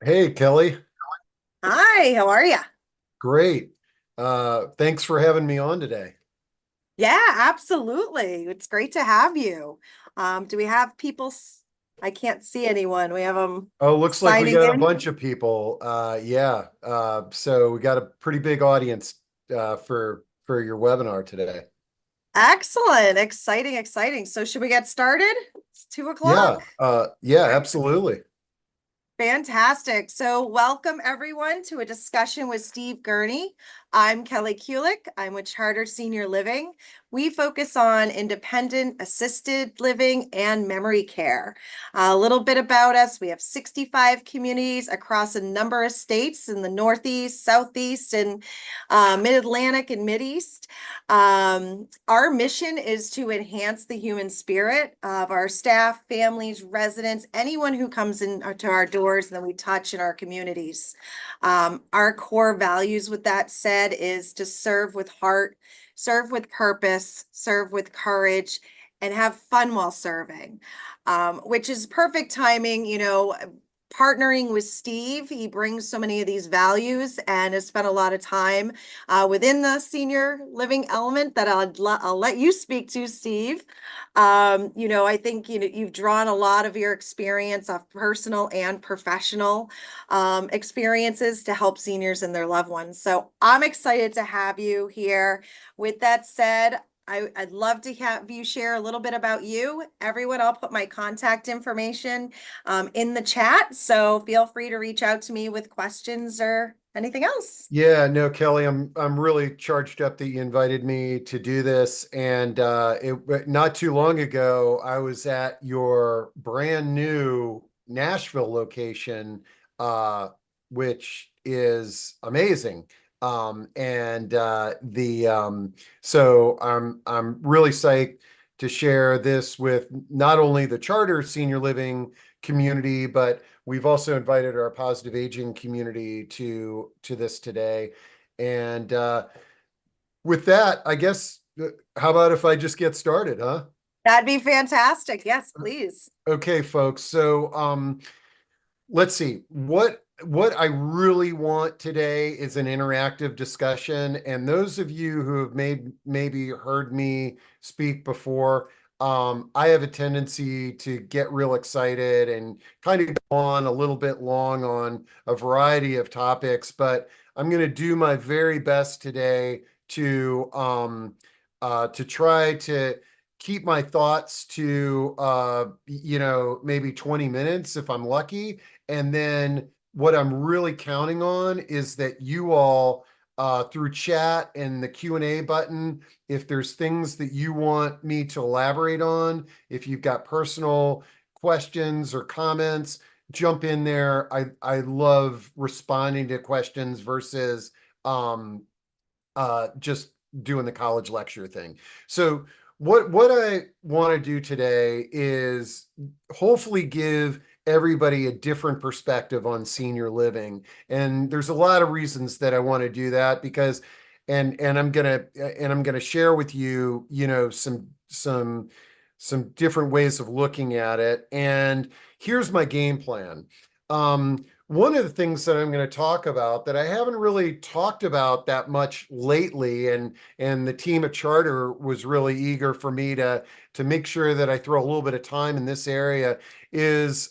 Hey, Kelly. Hi, how are you? Great. Thanks for having me on today. Yeah, absolutely. It's great to have you. Do we have people? I can't see anyone. We have them Oh, looks like we signing got a in. bunch of people. Yeah. So we got a pretty big audience for your webinar today. Excellent. Exciting, exciting. So should we get started? It's 2 o'clock. Yeah, absolutely. Fantastic. So, welcome everyone to a discussion with Steve Gurney. I'm Kelly Kulik. I'm with Charter Senior Living. We focus on independent assisted living and memory care. A little bit about us. We have 65 communities across a number of states in the Northeast, Southeast, and Mid-Atlantic and Mid-East. Our mission is to enhance the human spirit of our staff, families, residents, anyone who comes in to our doors and that we touch in our communities. Our core values, with that said, is to serve with heart, serve with purpose, serve with courage, and have fun while serving, which is perfect timing. Partnering with Steve, he brings so many of these values and has spent a lot of time within the senior living element that I'll let you speak to, Steve. I think you've drawn a lot of your experience of personal and professional experiences to help seniors and their loved ones. So I'm excited to have you here. With that said, I'd love to have you share a little bit about you. Everyone, I'll put my contact information in the chat, so feel free to reach out to me with questions or anything else. Yeah, no, Kelly, I'm really charged up that you invited me to do this. And it not too long ago, I was at your brand new Nashville location, uh, which is amazing. And the So I'm really psyched to share this with not only the Charter Senior Living community, but we've also invited our positive aging community to this today. And with that, I guess, how about if I just get started, huh? That'd be fantastic. Yes, please. Okay, folks. So let's see. What I really want today is an interactive discussion. And those of you who have maybe heard me speak before, I have a tendency to get real excited and kind of go on a little bit long on a variety of topics, but I'm going to do my very best today to try to keep my thoughts to maybe 20 minutes if I'm lucky. And then what I'm really counting on is that you all, through chat and the Q&A button, if there's things that you want me to elaborate on, if you've got personal questions or comments, jump in there. I love responding to questions versus um, just doing the college lecture thing. So what I want to do today is hopefully give everybody a different perspective on senior living. And there's a lot of reasons that I want to do that because and I'm gonna share with you, some different ways of looking at it. And here's my game plan. One of the things that I'm going to talk about that I haven't really talked about that much lately, and the team at Charter was really eager for me to make sure that I throw a little bit of time in this area, is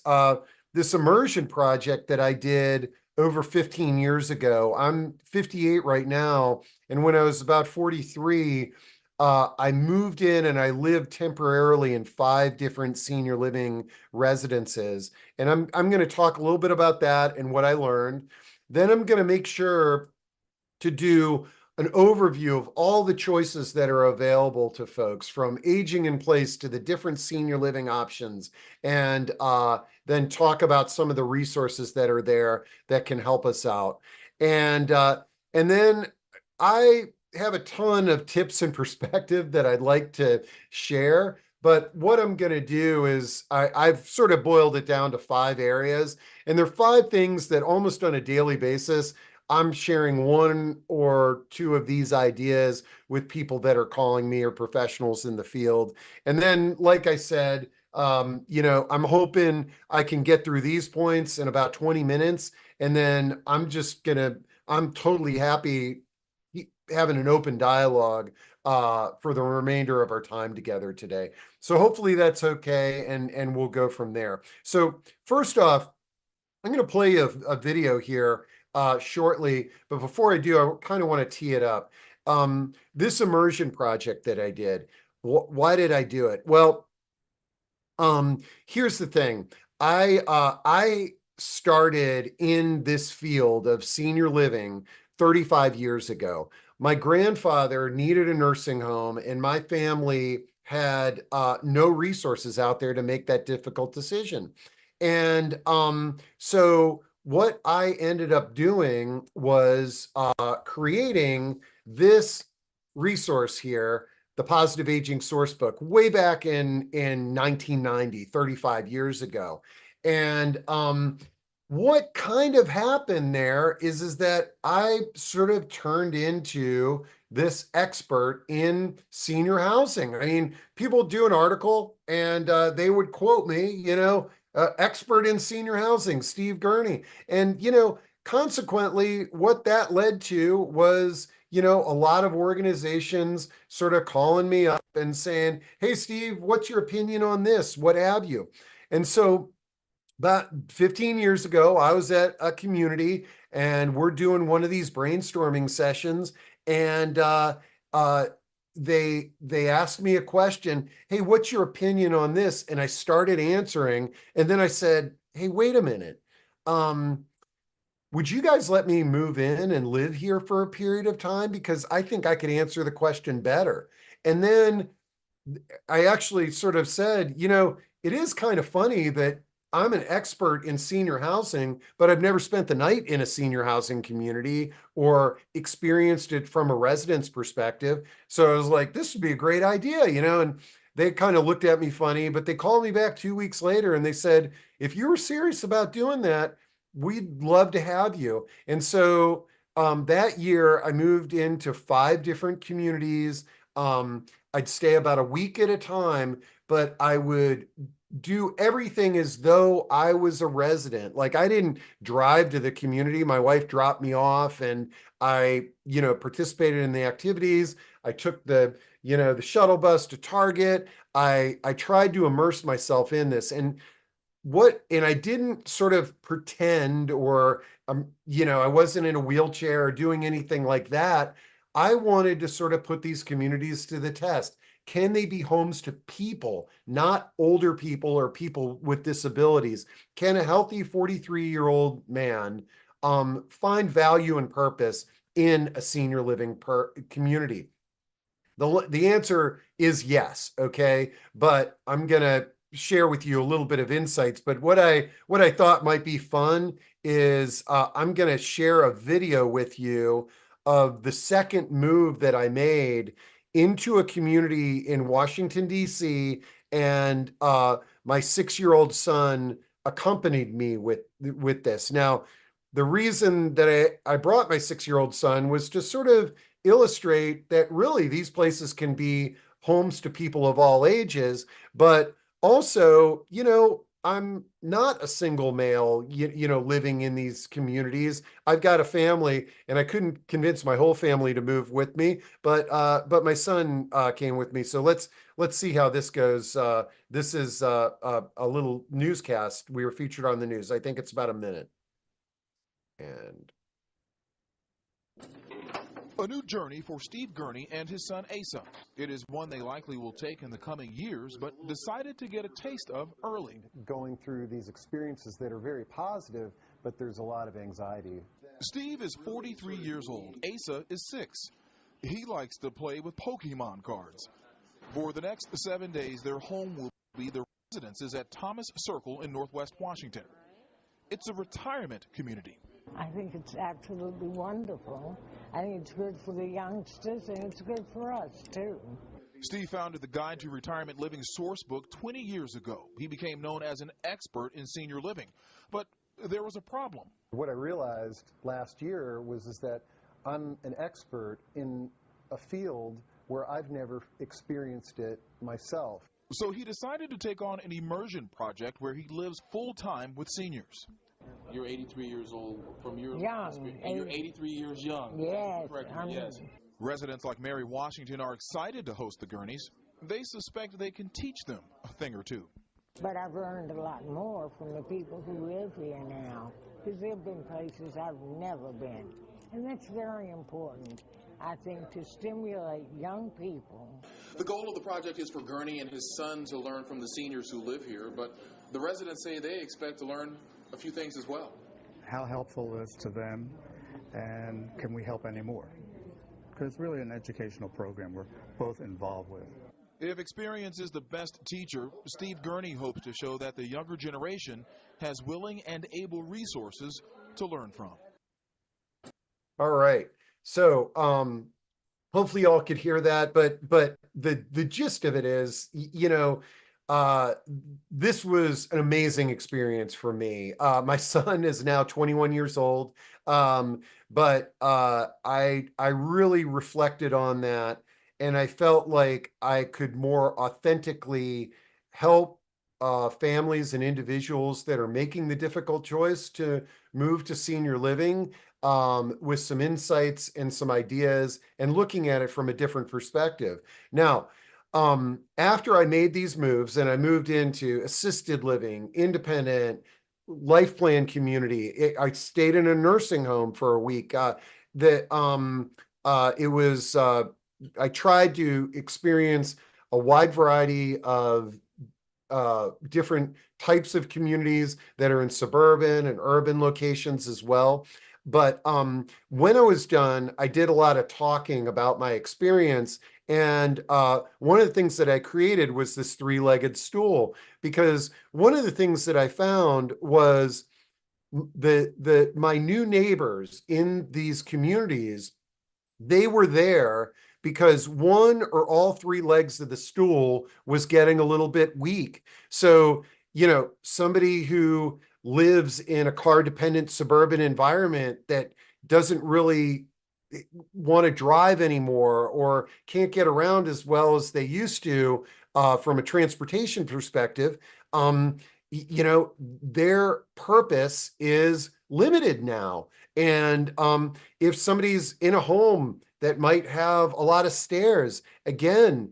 this immersion project that I did over 15 years ago. I'm 58 right now, and when I was about 43, I moved in and I lived temporarily in 5 different senior living residences. And I'm going to talk a little bit about that and what I learned. Then I'm going to make sure to do an overview of all the choices that are available to folks, from aging in place to the different senior living options, and then talk about some of the resources that are there that can help us out. And then I have a ton of tips and perspective that I'd like to share. But what I'm going to do is I've sort of boiled it down to 5 areas. And there are 5 things that almost on a daily basis, I'm sharing 1 or 2 of these ideas with people that are calling me or professionals in the field. And then, like I said, I'm hoping I can get through these points in about 20 minutes. and then I'm totally happy having an open dialogue for the remainder of our time together today. So hopefully that's okay, and we'll go from there. So first off, I'm going to play a video here shortly, but before I do, I kind of want to tee it up. This immersion project that I did, why did I do it? Well, here's the thing. I started in this field of senior living 35 years ago. My grandfather needed a nursing home, and my family had no resources out there to make that difficult decision. And so what I ended up doing was creating this resource here, the Positive Aging Sourcebook, way back in 1990, 35 years ago. And what kind of happened there is that I sort of turned into this expert in senior housing. I mean, people do an article and they would quote me, expert in senior housing, Steve Gurney. And, consequently, what that led to was, a lot of organizations sort of calling me up and saying, hey, Steve, what's your opinion on this? What have you? And so about 15 years ago, I was at a community and we're doing one of these brainstorming sessions. And they asked me a question. Hey, what's your opinion on this? And I started answering. And then I said, hey, wait a minute. Would you guys let me move in and live here for a period of time? Because I think I could answer the question better. And then I actually sort of said, it is kind of funny that I'm an expert in senior housing, but I've never spent the night in a senior housing community or experienced it from a resident's perspective. So I was like, this would be a great idea, and they kind of looked at me funny, but they called me back 2 weeks later and they said, if you were serious about doing that, we'd love to have you. And so that year I moved into 5 different communities. I'd stay about a week at a time, but I would do everything as though I was a resident. Like I didn't drive to the community. My wife dropped me off and I, participated in the activities. I took the shuttle bus to Target. I tried to immerse myself in this. And I didn't sort of pretend or, I wasn't in a wheelchair or doing anything like that. I wanted to sort of put these communities to the test. Can they be homes to people, not older people or people with disabilities? Can a healthy 43-year-old man find value and purpose in a senior living community? The answer is yes, okay? But I'm gonna share with you a little bit of insights. But what I thought might be fun is I'm gonna share a video with you of the second move that I made into a community in Washington, D.C., and my 6-year-old son accompanied me with this. Now, the reason that I brought my 6-year-old son was to sort of illustrate that really these places can be homes to people of all ages, but also, I'm not a single male, living in these communities. I've got a family, and I couldn't convince my whole family to move with me, but my son came with me. So let's see how this goes. This is a little newscast. We were featured on the news. I think it's about a minute. And a new journey for Steve Gurney and his son Asa. It is one they likely will take in the coming years, but decided to get a taste of early. Going through these experiences that are very positive, but there's a lot of anxiety. Steve is 43 years old. Asa is 6. He likes to play with Pokemon cards. For the next 7 days, their home will be the residences at Thomas Circle in Northwest Washington. It's a retirement community. I think it's absolutely wonderful. I think it's good for the youngsters, and it's good for us, too. Steve founded the Guide to Retirement Living SourceBook 20 years ago. He became known as an expert in senior living. But there was a problem. What I realized last year was that I'm an expert in a field where I've never experienced it myself. So he decided to take on an immersion project where he lives full-time with seniors. You're 83 years old from your Young. experience, and you're 83 years young. Yes, Correct me, I'm yes. Residents like Mary Washington are excited to host the Gurneys. They suspect they can teach them a thing or two. But I've learned a lot more from the people who live here now, because there have been places I've never been. And that's very important, I think, to stimulate young people. The goal of the project is for Gurney and his son to learn from the seniors who live here, but the residents say they expect to learn a few things as well. How helpful it is to them, and can we help any more? Because it's really an educational program we're both involved with. If experience is the best teacher, Steve Gurney hopes to show that the younger generation has willing and able resources to learn from. All right. So hopefully y'all could hear that, but the gist of it is, this was an amazing experience for me. My son is now 21 years old. But I really reflected on that, and I felt like I could more authentically help families and individuals that are making the difficult choice to move to senior living, with some insights and some ideas and looking at it from a different perspective. Now, after I made these moves and I moved into assisted living, independent, life plan community, I stayed in a nursing home for a week. I tried to experience a wide variety of different types of communities that are in suburban and urban locations as well. But when I was done, I did a lot of talking about my experience. And one of the things that I created was this three-legged stool, because one of the things that I found was my new neighbors in these communities, they were there because one or all three legs of the stool was getting a little bit weak. So, somebody who lives in a car-dependent suburban environment that doesn't really want to drive anymore or can't get around as well as they used to, from a transportation perspective, their purpose is limited now. And if somebody's in a home that might have a lot of stairs, again,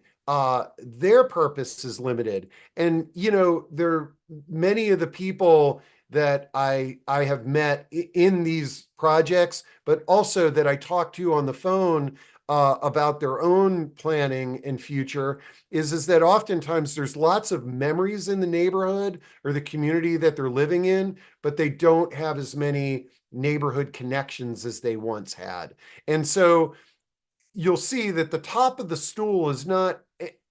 their purpose is limited. And, there are many of the people that I have met in these projects, but also that I talk to on the phone about their own planning and future, is that oftentimes there's lots of memories in the neighborhood or the community that they're living in, but they don't have as many neighborhood connections as they once had. And so you'll see that the top of the stool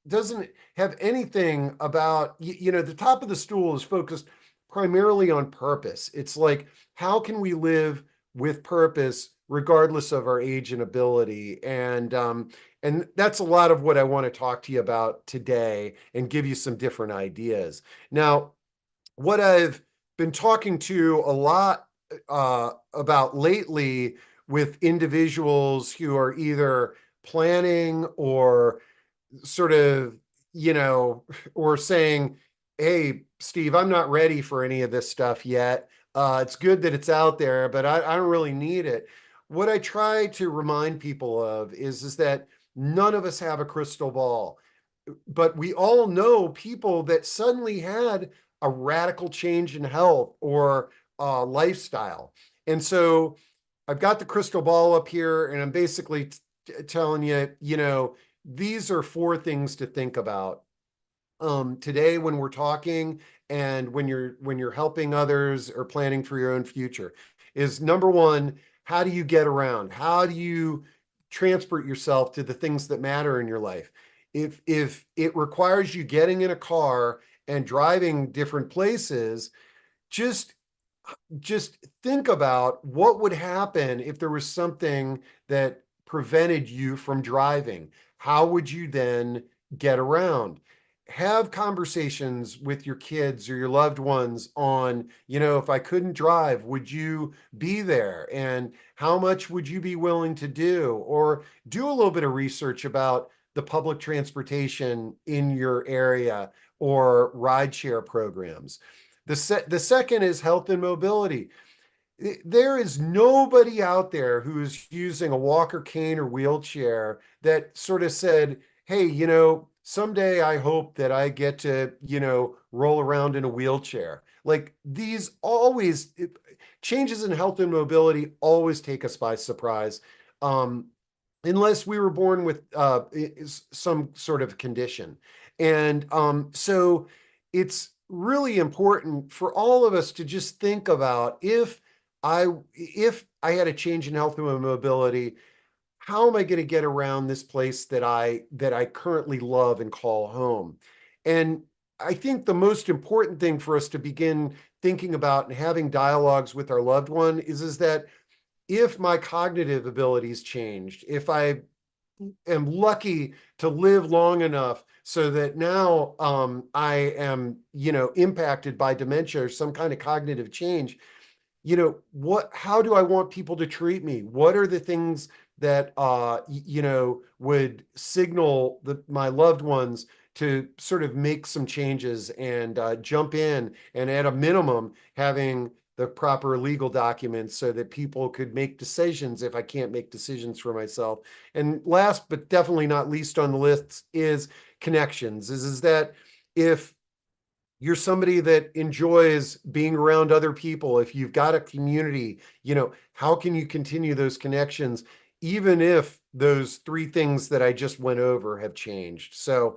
doesn't have anything about, the top of the stool is focused primarily on purpose. It's like, how can we live with purpose regardless of our age and ability? And that's a lot of what I want to talk to you about today and give you some different ideas. Now, what I've been talking to a lot about lately with individuals who are either planning or sort of, or saying, hey, Steve, I'm not ready for any of this stuff yet. It's good that it's out there, but I don't really need it. What I try to remind people of is that none of us have a crystal ball, but we all know people that suddenly had a radical change in health or lifestyle. And so I've got the crystal ball up here, and I'm basically telling you, these are 4 things to think about today when we're talking, and when you're helping others or planning for your own future. Is number 1, how do you get around? How do you transport yourself to the things that matter in your life? If it requires you getting in a car and driving different places, just think about what would happen if there was something that prevented you from driving. How would you then get around? Have conversations with your kids or your loved ones on, if I couldn't drive, would you be there? And how much would you be willing to do? Or do a little bit of research about the public transportation in your area or rideshare programs. The second is health and mobility. There is nobody out there who's using a walker, cane, or wheelchair that sort of said, hey, someday I hope that I get to, roll around in a wheelchair. Like these always, changes in health and mobility always take us by surprise. Um, Unless we were born with some sort of condition. And so it's really important for all of us to just think about if I had a change in health and mobility, how am I going to get around this place that I currently love and call home? And I think the most important thing for us to begin thinking about and having dialogues with our loved one is that if my cognitive abilities changed, if I am lucky to live long enough so that now I am, impacted by dementia or some kind of cognitive change, how do I want people to treat me? What are the things that would signal my loved ones to sort of make some changes and jump in, and at a minimum having the proper legal documents so that people could make decisions if I can't make decisions for myself. And last but definitely not least on the list is connections. Is that if you're somebody that enjoys being around other people, if you've got a community, how can you continue those connections, even if those three things that I just went over have changed? So,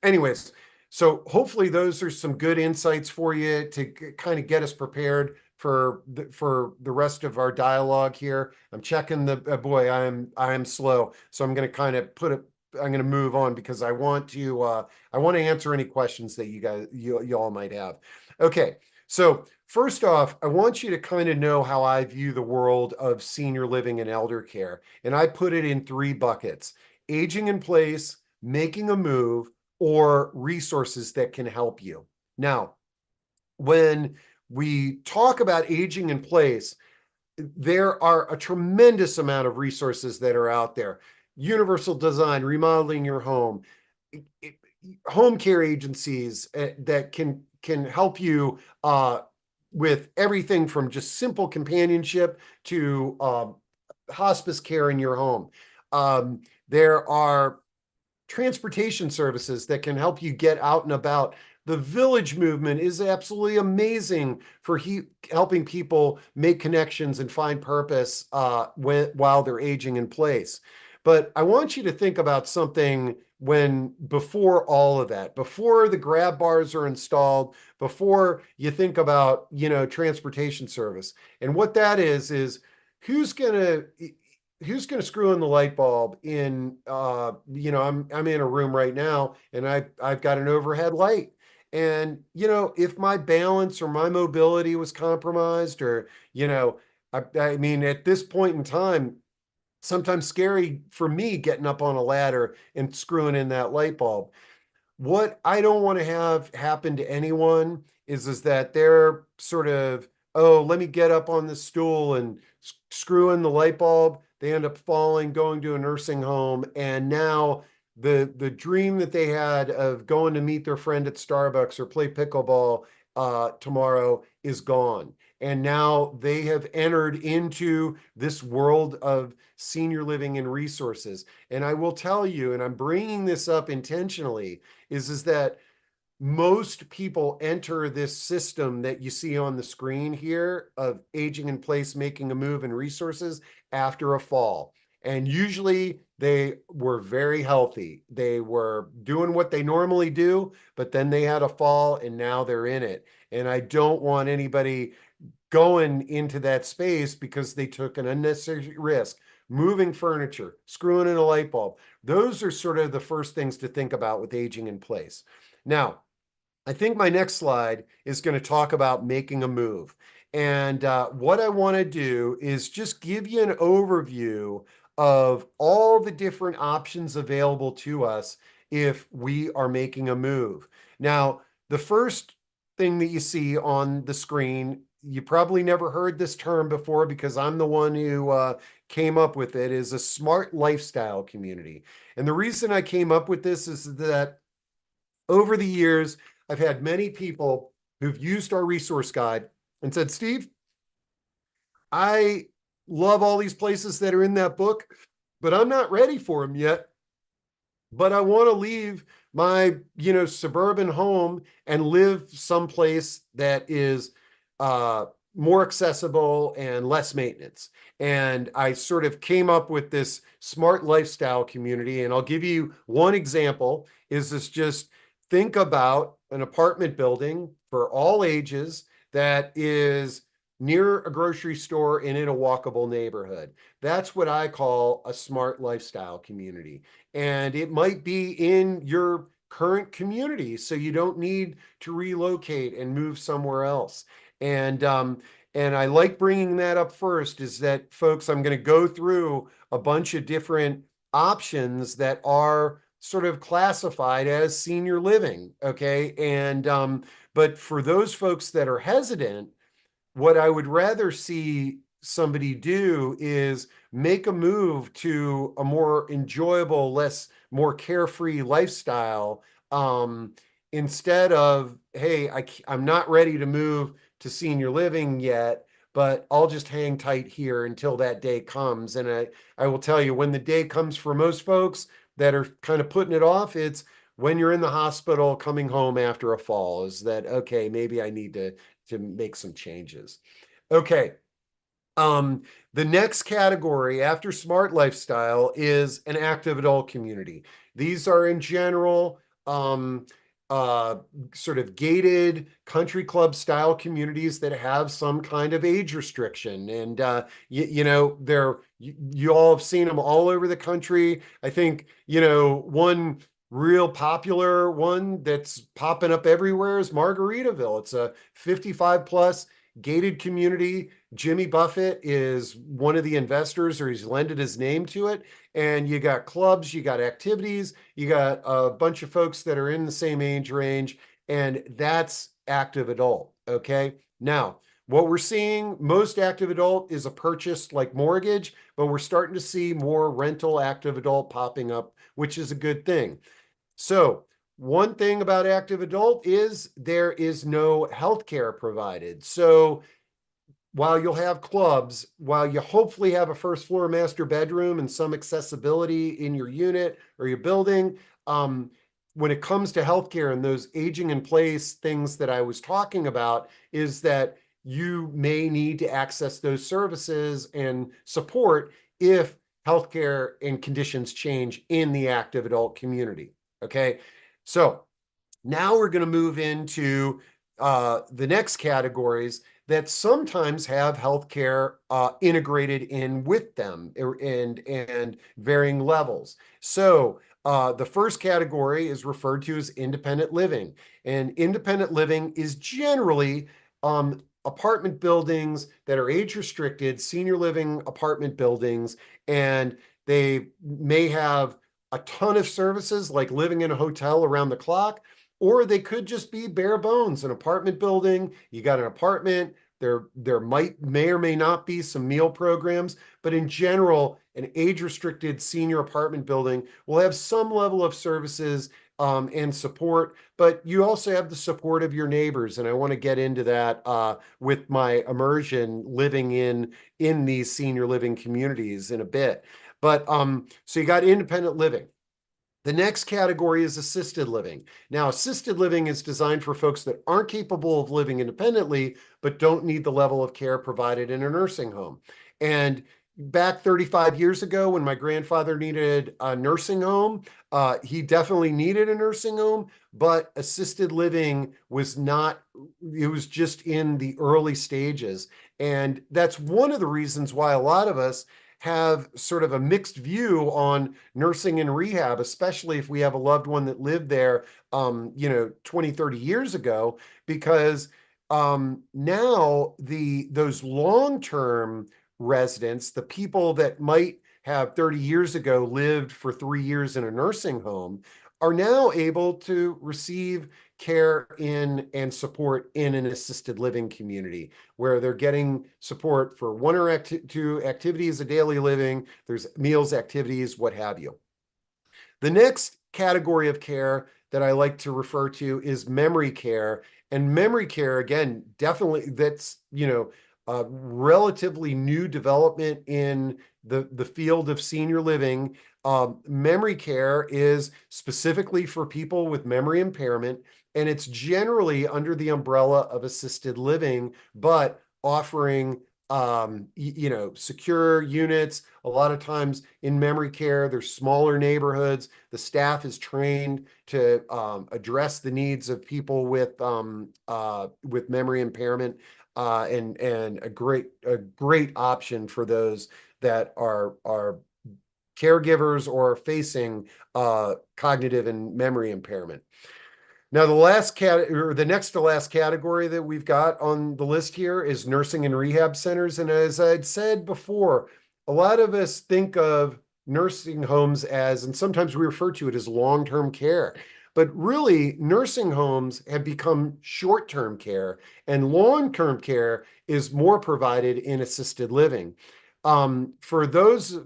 anyways, so hopefully those are some good insights for you to kind of get us prepared for the rest of our dialogue here. I'm checking boy, I'm slow, so I'm going to kind of I'm going to move on because I want to answer any questions that you all might have. Okay, so first off, I want you to kind of know how I view the world of senior living and elder care, and I put it in three buckets: aging in place, making a move, or resources that can help you. Now, when we talk about aging in place, there are a tremendous amount of resources that are out there. Universal design, remodeling your home, home care agencies that can help you with everything from just simple companionship to hospice care in your home. There are transportation services that can help you get out and about. The village movement is absolutely amazing for helping people make connections and find purpose while they're aging in place. But I want you to think about something before all of that, before the grab bars are installed, before you think about, transportation service. And what that is who's gonna screw in the light bulb in I'm in a room right now and I've got an overhead light. And if my balance or my mobility was compromised, or I mean, at this point in time, sometimes scary for me getting up on a ladder and screwing in that light bulb. What I don't want to have happen to anyone is that they're sort of, oh, let me get up on the stool and screw in the light bulb. They end up falling, going to a nursing home, and now the dream that they had of going to meet their friend at Starbucks or play pickleball tomorrow is gone. And now they have entered into this world of senior living and resources. And I will tell you, and I'm bringing this up intentionally, is that most people enter this system that you see on the screen here of aging in place, making a move, and resources after a fall. And usually they were very healthy. They were doing what they normally do, but then they had a fall and now they're in it. And I don't want anybody going into that space because they took an unnecessary risk, moving furniture, screwing in a light bulb. Those are sort of the first things to think about with aging in place. Now, I think my next slide is going to talk about making a move. And what I want to do is just give you an overview of all the different options available to us if we are making a move. Now, the first thing that you see on the screen, you probably never heard this term before because I'm the one who came up with it, is a smart lifestyle community. And the reason I came up with this is that over the years, I've had many people who've used our resource guide and said, Steve, I love all these places that are in that book, but I'm not ready for them yet. But I want to leave my, suburban home and live someplace that is more accessible and less maintenance. And I sort of came up with this smart lifestyle community. And I'll give you one example is this: just think about an apartment building for all ages that is near a grocery store and in a walkable neighborhood. That's what I call a smart lifestyle community. And it might be in your current community, so you don't need to relocate and move somewhere else. And I like bringing that up first, is that, folks, I'm going to go through a bunch of different options that are sort of classified as senior living. Okay. But for those folks that are hesitant, what I would rather see somebody do is make a move to a more enjoyable, more carefree lifestyle, instead of, hey, I'm not ready to move to senior living yet, but I'll just hang tight here until that day comes. And I will tell you, when the day comes for most folks that are kind of putting it off, it's when you're in the hospital coming home after a fall, is that, okay, maybe I need to make some changes. Okay. The next category after smart lifestyle is an active adult community. These are in general uh, sort of gated country club style communities that have some kind of age restriction. And you all have seen them all over the country. I think, one real popular one that's popping up everywhere is Margaritaville. It's a 55 plus gated community. Jimmy Buffett is one of the investors, or he's lended his name to it. And you got clubs, you got activities, you got a bunch of folks that are in the same age range, and that's active adult. Okay. Now, what we're seeing, most active adult is a purchase like mortgage, but we're starting to see more rental active adult popping up, which is a good thing. So, one thing about active adult is there is no healthcare provided. So, while you'll have clubs, while you hopefully have a first floor master bedroom and some accessibility in your unit or your building, when it comes to healthcare and those aging in place things that I was talking about, is that you may need to access those services and support if healthcare and conditions change in the active adult community. Okay. So now we're going to move into the next categories that sometimes have healthcare integrated in with them, and varying levels. So the first category is referred to as independent living. And independent living is generally apartment buildings that are age restricted, senior living apartment buildings, and they may have a ton of services like living in a hotel around the clock, or they could just be bare bones, an apartment building. You got an apartment. There may or may not be some meal programs, but in general, an age-restricted senior apartment building will have some level of services and support, but you also have the support of your neighbors. And I want to get into that with my immersion living in these senior living communities in a bit. But so you got independent living. The next category is assisted living. Now, assisted living is designed for folks that aren't capable of living independently, but don't need the level of care provided in a nursing home. And back 35 years ago, when my grandfather needed a nursing home, he definitely needed a nursing home, but assisted living was not, it was just in the early stages. And that's one of the reasons why a lot of us have sort of a mixed view on nursing and rehab, especially if we have a loved one that lived there, 20, 30 years ago, because now those long-term residents, the people that might have 30 years ago lived for 3 years in a nursing home, are now able to receive care in and support in an assisted living community, where they're getting support for one or two activities of daily living. There's meals, activities, what have you. The next category of care that I like to refer to is memory care. And memory care, again, definitely that's, a relatively new development in the field of senior living. Memory care is specifically for people with memory impairment, and it's generally under the umbrella of assisted living, but offering secure units. A lot of times in memory care, there's smaller neighborhoods. The staff is trained to address the needs of people with memory impairment, and a great option for those that are caregivers or facing cognitive and memory impairment. Now, the next to last category that we've got on the list here is nursing and rehab centers. And as I'd said before, a lot of us think of nursing homes as, and sometimes we refer to it as long-term care, but really nursing homes have become short-term care, and long-term care is more provided in assisted living. For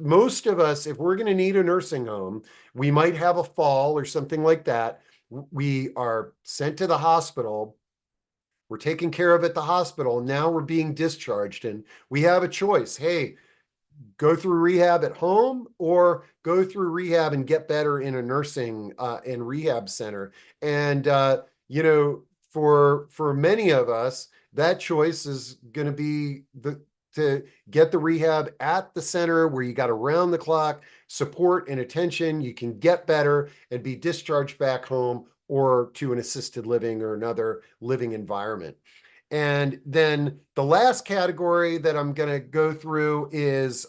most of us, if we're going to need a nursing home, we might have a fall or something like that. We are sent to the hospital. We're taken care of at the hospital. Now we're being discharged, and we have a choice. Hey, go through rehab at home or go through rehab and get better in a nursing and rehab center. And for many of us, that choice is going to be to get the rehab at the center where you got around the clock support and attention. You can get better and be discharged back home or to an assisted living or another living environment. And then the last category that I'm going to go through is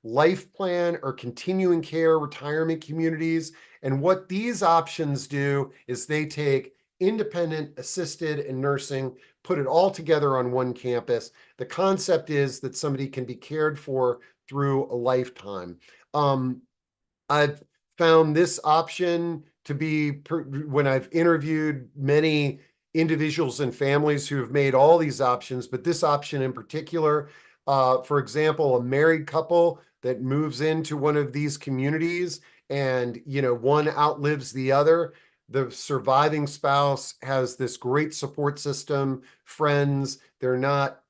life plan or continuing care retirement communities. And what these options do is they take independent, assisted, and nursing, put it all together on one campus. The concept is that somebody can be cared for through a lifetime. I've found this option to be, when I've interviewed many individuals and families who have made all these options, but this option in particular, for example, a married couple that moves into one of these communities and, one outlives the other. The surviving spouse has this great support system, friends. They're not,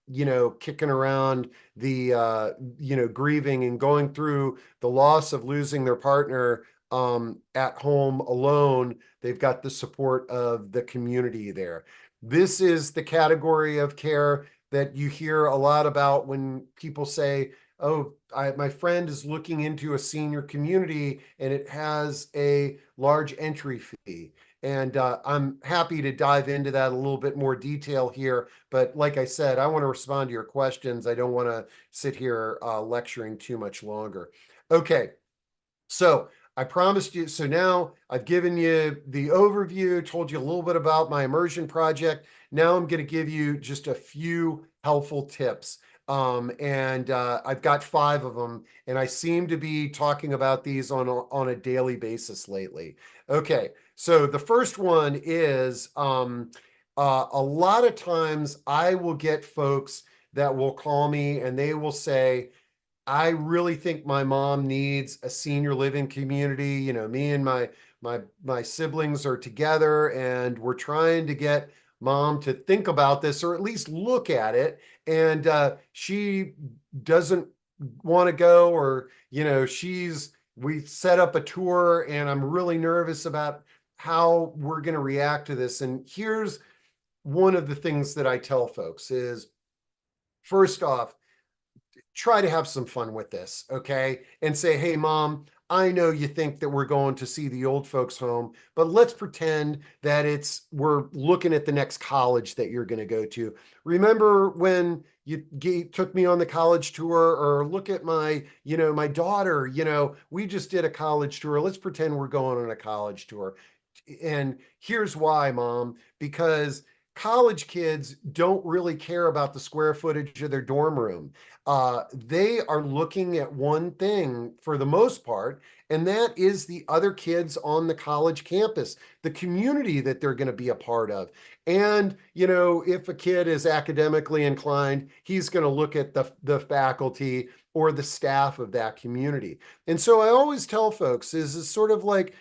kicking around the, grieving and going through the loss of losing their partner at home alone. They've got the support of the community there. This is the category of care that you hear a lot about when people say, oh, my friend is looking into a senior community and it has a large entry fee. And I'm happy to dive into that a little bit more detail here. But like I said, I want to respond to your questions. I don't want to sit here lecturing too much longer. Okay, so I promised you, so now I've given you the overview, told you a little bit about my immersion project. Now I'm going to give you just a few helpful tips. I've got 5 of them, and I seem to be talking about these on a daily basis lately. Okay, so the first one is a lot of times I will get folks that will call me and they will say, I really think my mom needs a senior living community. Me and my siblings are together and we're trying to get mom to think about this or at least look at it. And she doesn't want to go, or, we set up a tour and I'm really nervous about how we're going to react to this. And here's one of the things that I tell folks is, first off, try to have some fun with this, okay? And say, hey, mom, I know you think that we're going to see the old folks home, but let's pretend that we're looking at the next college that you're going to go to. Remember when you took me on the college tour? Or look at my daughter, we just did a college tour. Let's pretend we're going on a college tour. And here's why, mom, because college kids don't really care about the square footage of their dorm room. They are looking at one thing for the most part, and that is the other kids on the college campus, the community that they're going to be a part of. And, if a kid is academically inclined, he's going to look at the faculty or the staff of that community. And so I always tell folks is sort of like,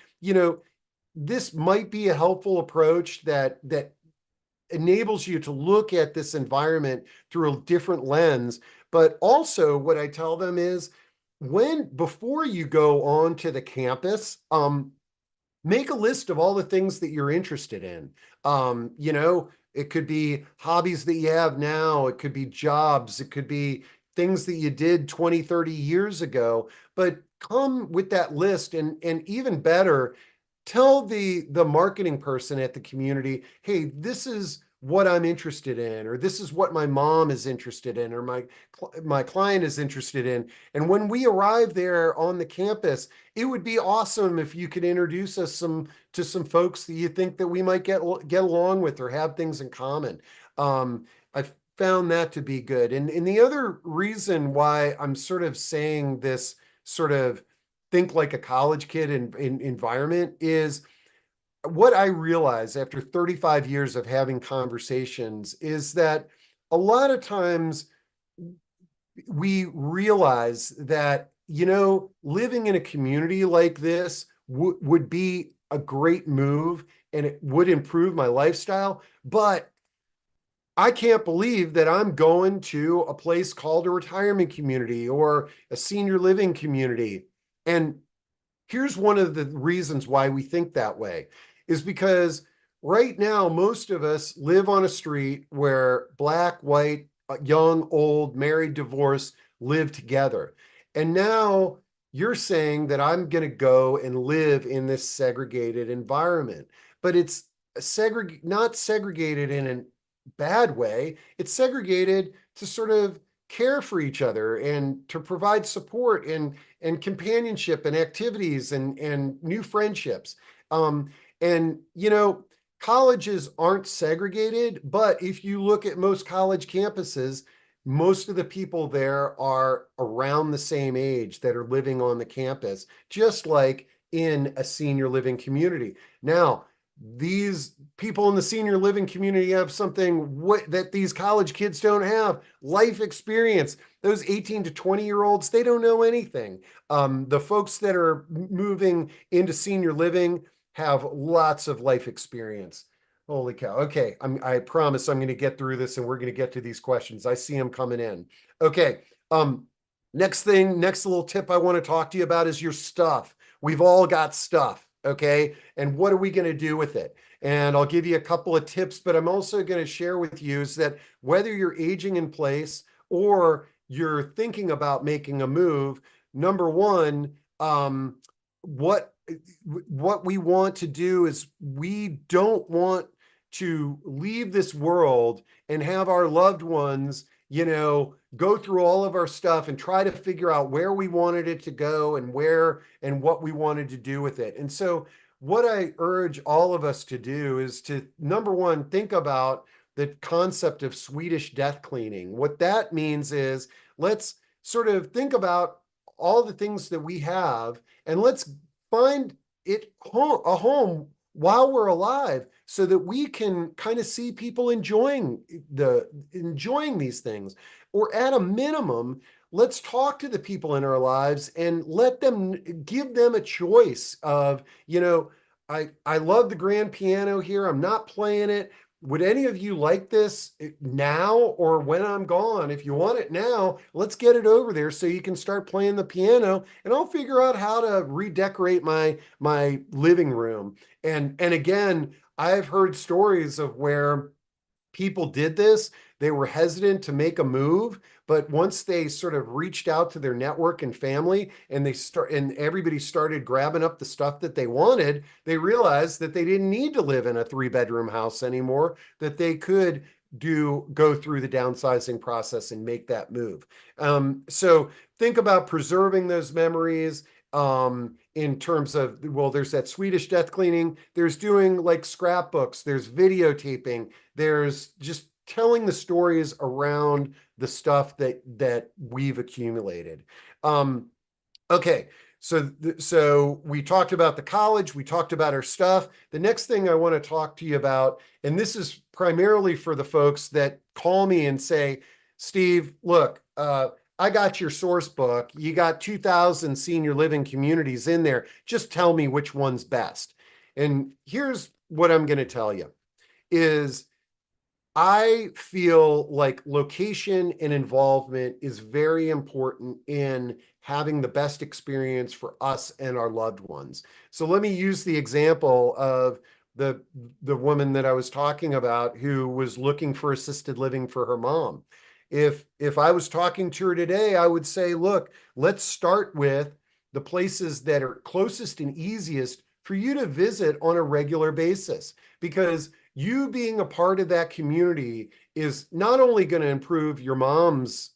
this might be a helpful approach that enables you to look at this environment through a different lens. But also what I tell them is before you go on to the campus, make a list of all the things that you're interested in. It could be hobbies that you have now. It could be jobs. It could be things that you did 20, 30 years ago, but come with that list, and even better, tell the marketing person at the community, hey, this is what I'm interested in, or this is what my mom is interested in, or my client is interested in. And when we arrive there on the campus, it would be awesome if you could introduce us to some folks that you think that we might get along with or have things in common. I've found that to be good. And the other reason why I'm sort of saying this sort of think like a college kid in environment is what I realize after 35 years of having conversations is that a lot of times we realize that, living in a community like this would be a great move and it would improve my lifestyle. But I can't believe that I'm going to a place called a retirement community or a senior living community. And here's one of the reasons why we think that way is because right now, most of us live on a street where Black, white, young, old, married, divorced live together. And now you're saying that I'm going to go and live in this segregated environment, but it's not segregated in a bad way. It's segregated to sort of care for each other and to provide support and companionship and activities and new friendships. And colleges aren't segregated, but if you look at most college campuses, most of the people there are around the same age that are living on the campus, just like in a senior living community. Now, these people in the senior living community have something that these college kids don't have: life experience. Those 18 to 20-year-olds, they don't know anything. The folks that are moving into senior living have lots of life experience. Holy cow. Okay, I promise I'm going to get through this and we're going to get to these questions. I see them coming in. Okay, next little tip I want to talk to you about is your stuff. We've all got stuff, okay? And what are we going to do with it? And I'll give you a couple of tips, but I'm also going to share with you is that whether you're aging in place or you're thinking about making a move, number one, what we want to do is we don't want to leave this world and have our loved ones, go through all of our stuff and try to figure out where we wanted it to go and what we wanted to do with it. And so what I urge all of us to do is to, number one, think about the concept of Swedish death cleaning. What that means is let's sort of think about all the things that we have and let's find it a home while we're alive so that we can kind of see people enjoying these things. Or at a minimum, let's talk to the people in our lives and give them a choice of, I love the grand piano here. I'm not playing it. Would any of you like this now or when I'm gone? If you want it now, let's get it over there so you can start playing the piano and I'll figure out how to redecorate my living room. And again, I've heard stories of where people did this. They were hesitant to make a move, but once they sort of reached out to their network and family and everybody started grabbing up the stuff that they wanted, they realized that they didn't need to live in a 3-bedroom house anymore, that they could go through the downsizing process and make that move. So think about preserving those memories. In terms of, well, there's that Swedish death cleaning, there's doing like scrapbooks, there's videotaping, there's just telling the stories around the stuff that we've accumulated. Okay, so we talked about the college, we talked about our stuff. The next thing I want to talk to you about, and this is primarily for the folks that call me and say, Steve, look, I got your SourceBook. You got 2,000 senior living communities in there. Just tell me which one's best. And here's what I'm going to tell you is I feel like location and involvement is very important in having the best experience for us and our loved ones. So let me use the example of the woman that I was talking about who was looking for assisted living for her mom. If I was talking to her today, I would say, look, let's start with the places that are closest and easiest for you to visit on a regular basis, because you being a part of that community is not only going to improve your mom's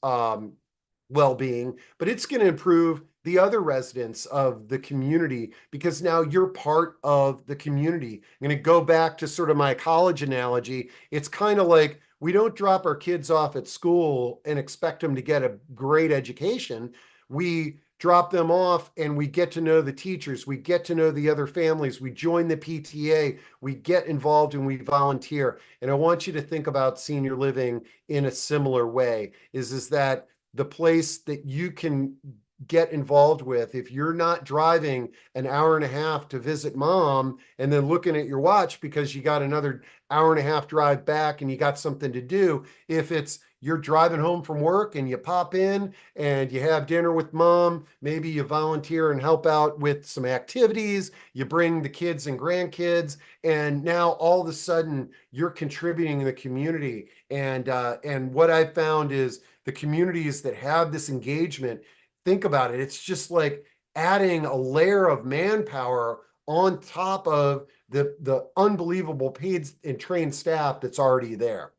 well-being, but it's going to improve the other residents of the community, because now you're part of the community. I'm going to go back to sort of my college analogy. It's kind of like we don't drop our kids off at school and expect them to get a great education. We drop them off and we get to know the teachers, we get to know the other families, we join the PTA, we get involved and we volunteer. And I want you to think about senior living in a similar way, is that the place that you can get involved with, if you're not driving an hour and a half to visit mom and then looking at your watch because you got another hour and a half drive back and you got something to do, if it's you're driving home from work and you pop in and you have dinner with mom, maybe you volunteer and help out with some activities, you bring the kids and grandkids, and now all of a sudden you're contributing to the community. And what I found is the communities that have this engagement, think about it, it's just like adding a layer of manpower on top of the unbelievable paid and trained staff that's already there.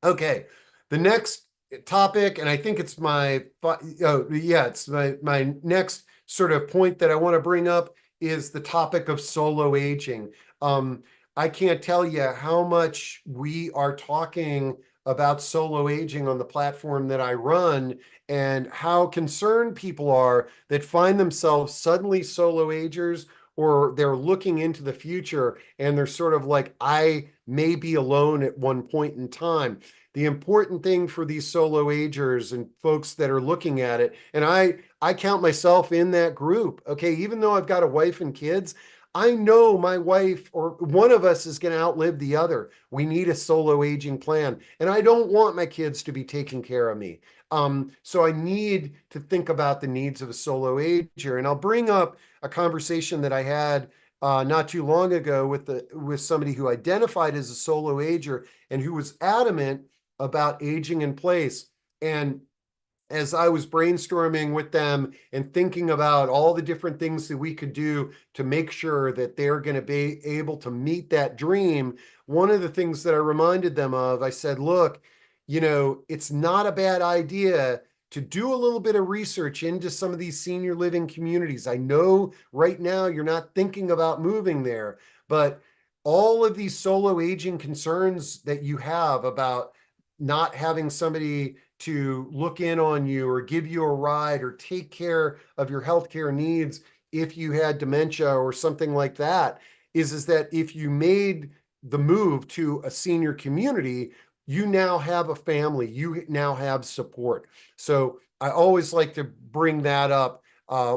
Okay, the next topic, and I think it's it's my next sort of point that I want to bring up, is the topic of solo aging. I can't tell you how much we are talking about solo aging on the platform that I run, and how concerned people are that find themselves suddenly solo agers, or they're looking into the future and they're sort of like, I may be alone at one point in time. The important thing for these solo agers and folks that are looking at it, and I count myself in that group, okay, even though I've got a wife and kids, I know my wife or one of us is going to outlive the other. We need a solo aging plan. And I don't want my kids to be taking care of me. So I need to think about the needs of a solo ager. And I'll bring up a conversation that I had not too long ago with somebody who identified as a solo ager and who was adamant about aging in place. And as I was brainstorming with them and thinking about all the different things that we could do to make sure that they're going to be able to meet that dream, one of the things that I reminded them of, I said, look, it's not a bad idea to do a little bit of research into some of these senior living communities. I know right now you're not thinking about moving there, but all of these solo aging concerns that you have about not having somebody to look in on you or give you a ride or take care of your healthcare needs if you had dementia or something like that, is that if you made the move to a senior community, you now have a family, you now have support. So I always like to bring that up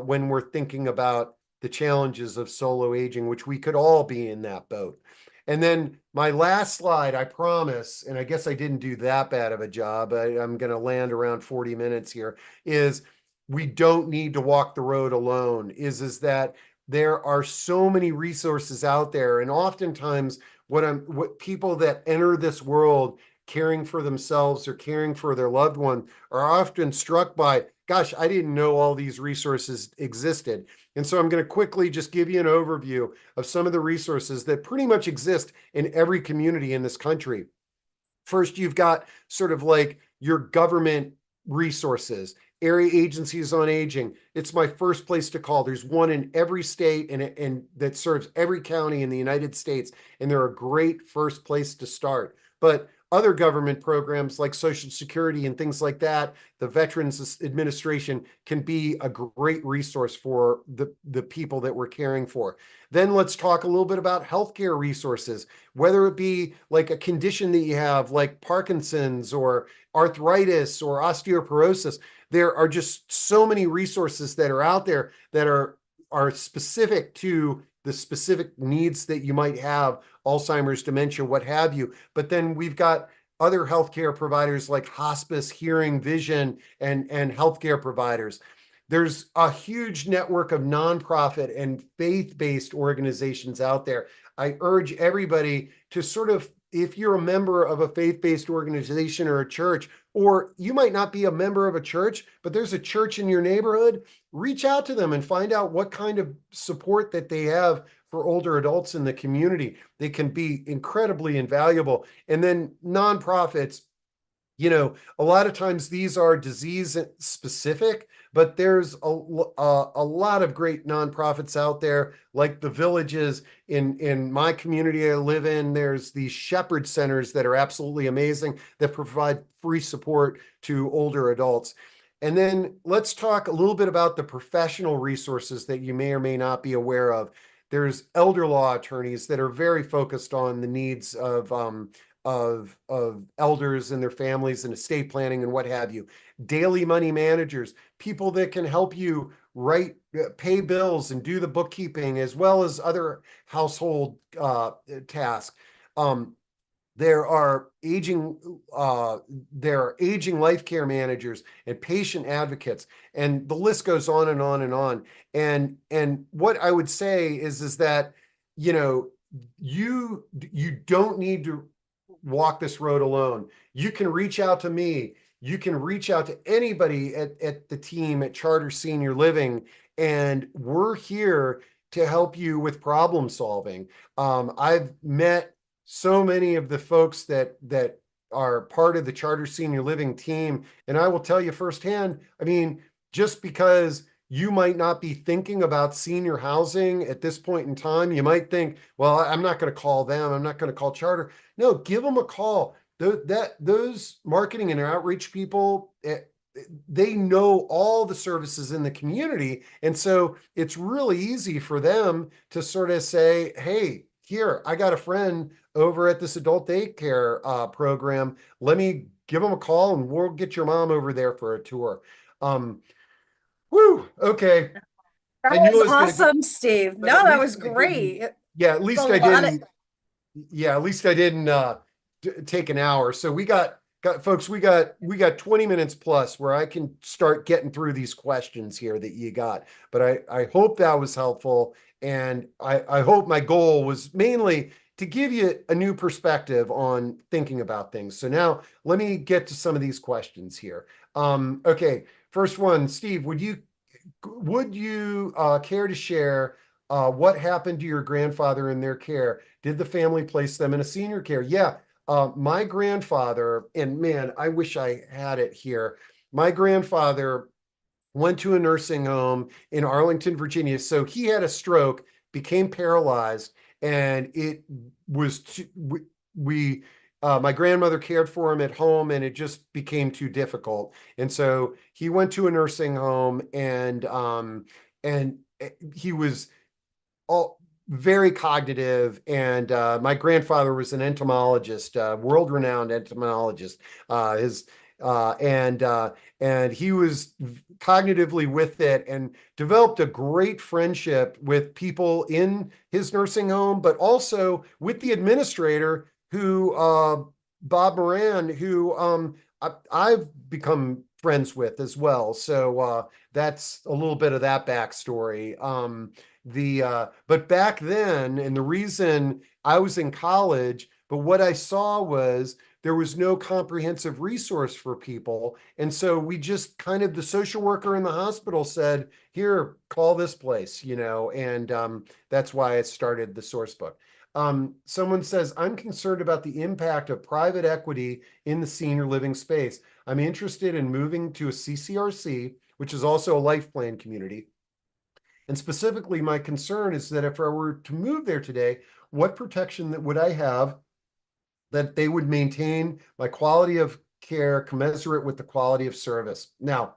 when we're thinking about the challenges of solo aging, which we could all be in that boat. And then my last slide, I promise, and I guess I didn't do that bad of a job, I'm going to land around 40 minutes here, is we don't need to walk the road alone, is that there are so many resources out there. And oftentimes what people that enter this world caring for themselves or caring for their loved one are often struck by, gosh, I didn't know all these resources existed. And so I'm going to quickly just give you an overview of some of the resources that pretty much exist in every community in this country. First, you've got sort of like your government resources, area agencies on aging. It's my first place to call. There's one in every state and that serves every county in the United States. And they're a great first place to start. But other government programs like Social Security and things like that, the Veterans Administration can be a great resource for the people that we're caring for. Then let's talk a little bit about healthcare resources, whether it be like a condition that you have like Parkinson's or arthritis or osteoporosis. There are just so many resources that are out there that are are specific to the specific needs that you might have, Alzheimer's, dementia, what have you. But then we've got other healthcare providers like hospice, hearing, vision, and healthcare providers. There's a huge network of nonprofit and faith-based organizations out there. I urge everybody to sort of, if you're a member of a faith-based organization or a church, or you might not be a member of a church, but there's a church in your neighborhood, reach out to them and find out what kind of support that they have for older adults in the community. They can be incredibly invaluable. And then nonprofits, a lot of times these are disease specific, but there's a lot of great nonprofits out there, like the Villages in my community I live in. There's these shepherd centers that are absolutely amazing that provide free support to older adults. And then let's talk a little bit about the professional resources that you may or may not be aware of. There's elder law attorneys that are very focused on the needs of elders and their families and estate planning and what have you. Daily money managers, people that can help you pay bills and do the bookkeeping as well as other household tasks. There are aging life care managers and patient advocates, and the list goes on and on and on. And what I would say is that you don't need to walk this road alone. You can reach out to me. You can reach out to anybody at the team at Charter Senior Living, and we're here to help you with problem solving. I've met so many of the folks that are part of the Charter Senior Living team, and I will tell you firsthand, I mean, just because you might not be thinking about senior housing at this point in time, you might think, well, I'm not going to call them. I'm not going to call Charter. No, give them a call. Those marketing and outreach people, they know all the services in the community. And so it's really easy for them to sort of say, hey, here, I got a friend over at this adult daycare program. Let me give them a call and we'll get your mom over there for a tour. Okay. That I knew was I was gonna go, awesome, Steve. but No, at that least was I didn't- great. Yeah, at least It's a I lot of- didn't. Yeah, at least I didn't take an hour. So we got folks, we got 20 minutes plus where I can start getting through these questions here that you got. But I hope that was helpful. And I hope my goal was mainly to give you a new perspective on thinking about things. So now let me get to some of these questions here. Okay, first one, Steve, would you care to share what happened to your grandfather in their care? Did the family place them in a senior care? Yeah, my grandfather, and man, I wish I had it here. My grandfather went to a nursing home in Arlington, Virginia. So he had a stroke, became paralyzed, and it was my grandmother cared for him at home, and it just became too difficult. And so he went to a nursing home, and he was all very cognitive. And my grandfather was an entomologist, world-renowned entomologist. His and he was cognitively with it and developed a great friendship with people in his nursing home, but also with the administrator, who Bob Moran, who I've become friends with as well. So that's a little bit of that backstory. But back then, and the reason I was in college, but what I saw was there was no comprehensive resource for people. And so we just kind of, the social worker in the hospital said, here, call this place, and that's why I started the SourceBook. Someone says, I'm concerned about the impact of private equity in the senior living space. I'm interested in moving to a CCRC, which is also a life plan community. And specifically, my concern is that if I were to move there today, what protection would I have that they would maintain my quality of care commensurate with the quality of service? Now,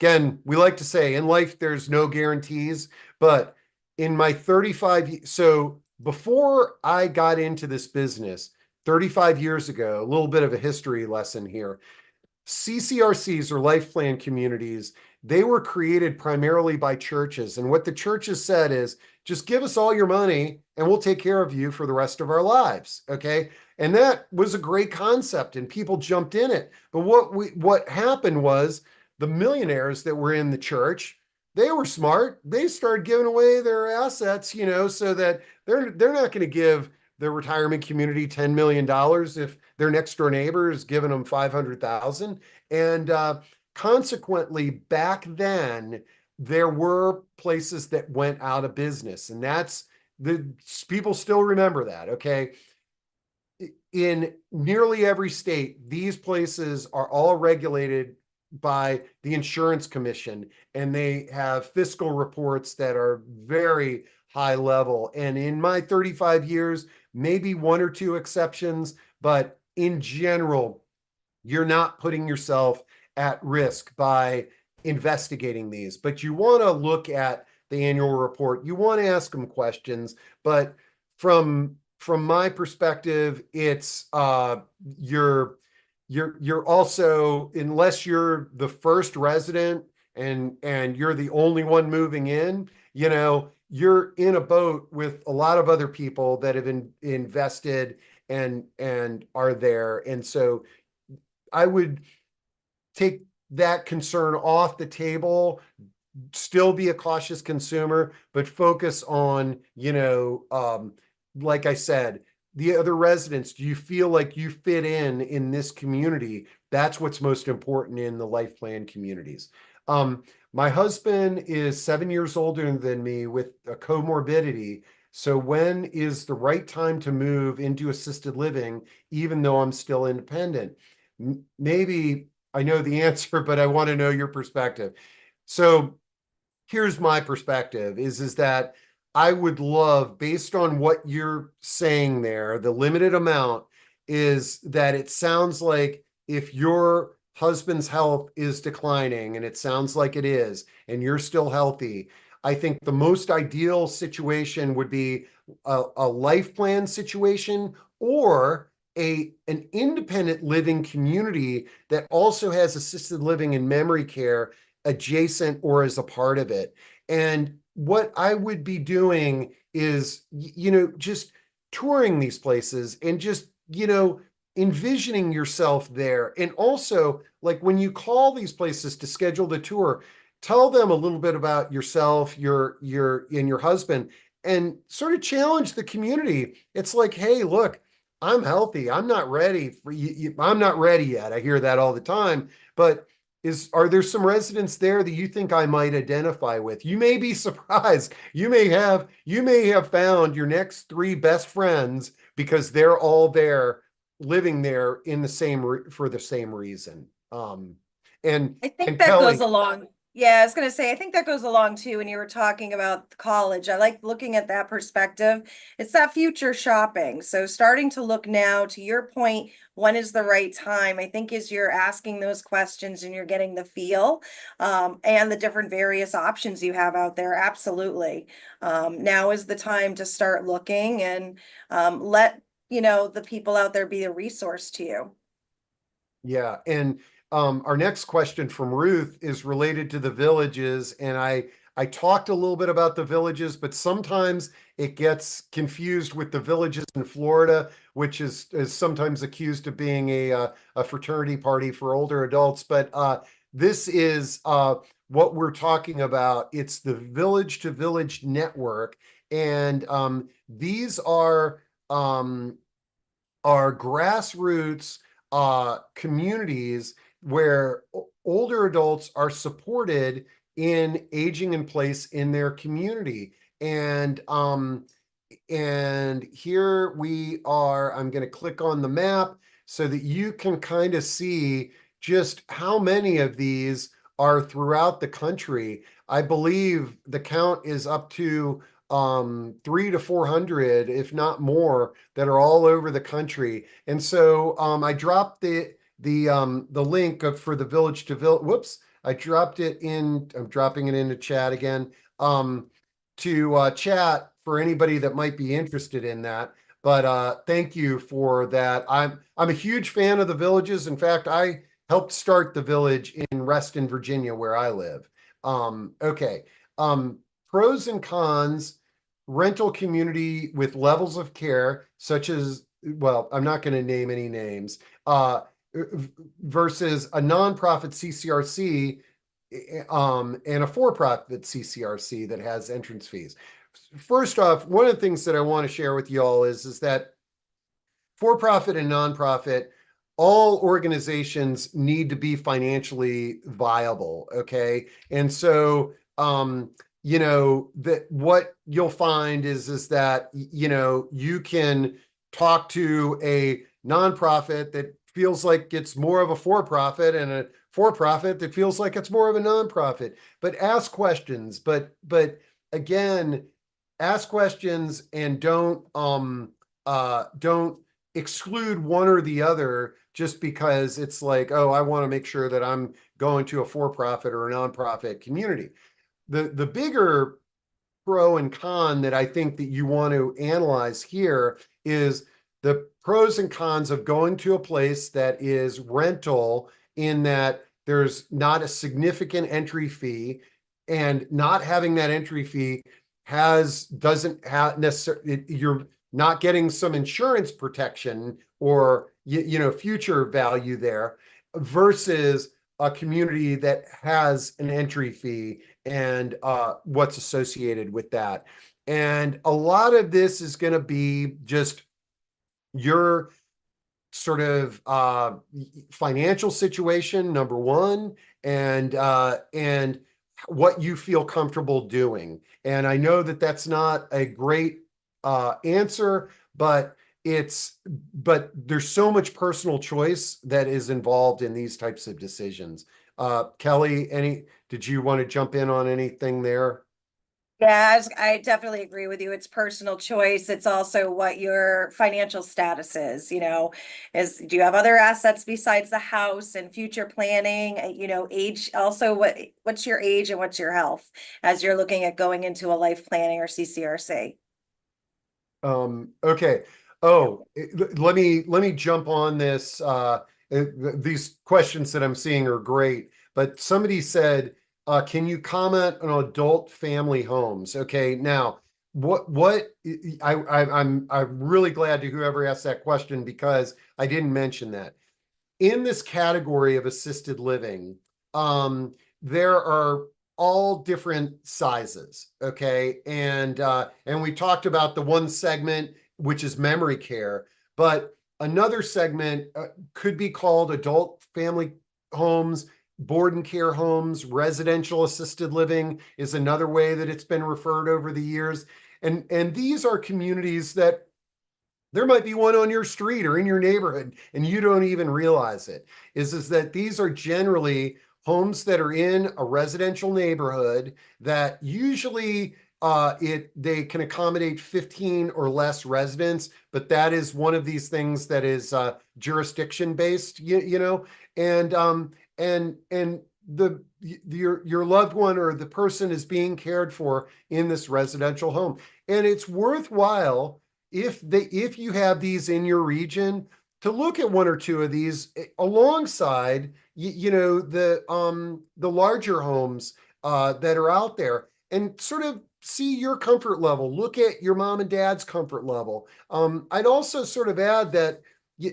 again, we like to say in life, there's no guarantees, but in my 35, so before I got into this business 35 years ago, a little bit of a history lesson here. CCRCs, or life plan communities, they were created primarily by churches. And what the churches said is, just give us all your money and we'll take care of you for the rest of our lives. Okay. And that was a great concept and people jumped in it. But what happened was the millionaires that were in the church, they were smart. They started giving away their assets, so that they're not going to give their retirement community $10 million if their next door neighbor is giving them 500,000. And consequently, back then, there were places that went out of business. And that's the people still remember that. Okay. In nearly every state, these places are all regulated by the insurance commission, and they have fiscal reports that are very high level. And in my 35 years, maybe one or two exceptions, but in general, you're not putting yourself at risk by investigating these. But you want to look at the annual report. You want to ask them questions, but from my perspective, it's you're also, unless you're the first resident and you're the only one moving in, you're in a boat with a lot of other people that have invested and are there. And so I would take that concern off the table, still be a cautious consumer, but focus on, like I said, the other residents. Do you feel like you fit in this community? That's what's most important in the life plan communities. My husband is 7 years older than me with a comorbidity. So when is the right time to move into assisted living, even though I'm still independent? Maybe I know the answer, but I want to know your perspective. So here's my perspective is that I would love, based on what you're saying there, the limited amount is that it sounds like if your husband's health is declining, and it sounds like it is, and you're still healthy, I think the most ideal situation would be a life plan situation or an independent living community that also has assisted living and memory care adjacent or as a part of it. And what I would be doing is, just touring these places and just, envisioning yourself there. And also, like when you call these places to schedule the tour, tell them a little bit about yourself, your and your husband, and sort of challenge the community. It's like, hey, look, I'm healthy. I'm not ready for you. I'm not ready yet. I hear that all the time, but are there some residents there that you think I might identify with? You may be surprised. You may have found your next three best friends because they're all there, living there for the same reason. And I think and that goes Kelly, along. Yeah, I was going to say, I think that goes along too. When you were talking about college, I like looking at that perspective. It's that future shopping. So starting to look now, to your point, when is the right time? I think as you're asking those questions and you're getting the feel, and the different various options you have out there. Absolutely. Now is the time to start looking and let, the people out there be a resource to you. yeah, and our next question from Ruth is related to the villages, and I talked a little bit about the villages, but sometimes it gets confused with the villages in Florida, which is sometimes accused of being a fraternity party for older adults. But this is what we're talking about. It's the Village to Village network, and these are grassroots communities where older adults are supported in aging in place in their community. And here we are. I'm going to click on the map so that you can kind of see just how many of these are throughout the country. I believe the count is up to 300 to 400, if not more, that are all over the country. And so I dropped the link for the Village to Village. Whoops, I dropped it in. I'm dropping it into chat again to chat for anybody that might be interested in that. But thank you for that. I'm a huge fan of the villages. In fact, I helped start the village in Reston, Virginia, where I live. Okay. Pros and cons, rental community with levels of care, such as, well, I'm not going to name any names, versus a nonprofit CCRC and a for-profit CCRC that has entrance fees. First off, one of the things that I want to share with you all is that for-profit and nonprofit, all organizations need to be financially viable, okay? And so, you know, that what you'll find is that, you know, you can talk to a nonprofit that feels like it's more of a for-profit and a for-profit that feels like it's more of a nonprofit. But ask questions, but again, ask questions and don't exclude one or the other just because it's like, oh, I want to make sure that I'm going to a for-profit or a nonprofit community. The bigger pro and con that I think that you want to analyze here is the pros and cons of going to a place that is rental, in that there's not a significant entry fee, and not having that entry fee doesn't have necessarily, you're not getting some insurance protection or you know, future value there, versus a community that has an entry fee and what's associated with that. And a lot of this is going to be just your sort of financial situation, number one, and what you feel comfortable doing. And I know that that's not a great answer, but there's so much personal choice that is involved in these types of decisions. Kelly, did you want to jump in on anything there? Yeah, I definitely agree with you. It's personal choice. It's also what your financial status is, you know, do you have other assets besides the house, and future planning, you know, age, also what's your age and what's your health as you're looking at going into a life planning or CCRC. Okay. Oh, let me jump on this. These questions that I'm seeing are great, but somebody said, can you comment on adult family homes? Okay, now I'm really glad to whoever asked that question, because I didn't mention that. In this category of assisted living, there are all different sizes, okay? And we talked about the one segment, which is memory care, but another segment could be called adult family homes, board and care homes, residential assisted living is another way that it's been referred over the years. And these are communities that there might be one on your street or in your neighborhood and you don't even realize it. Is that these are generally homes that are in a residential neighborhood that usually they can accommodate 15 or less residents, but that is one of these things that is jurisdiction based, you know, and your loved one or the person is being cared for in this residential home. And it's worthwhile, if you have these in your region, to look at one or two of these alongside you know, the larger homes that are out there, and sort of see your comfort level. Look at your mom and dad's comfort level. I'd also sort of add that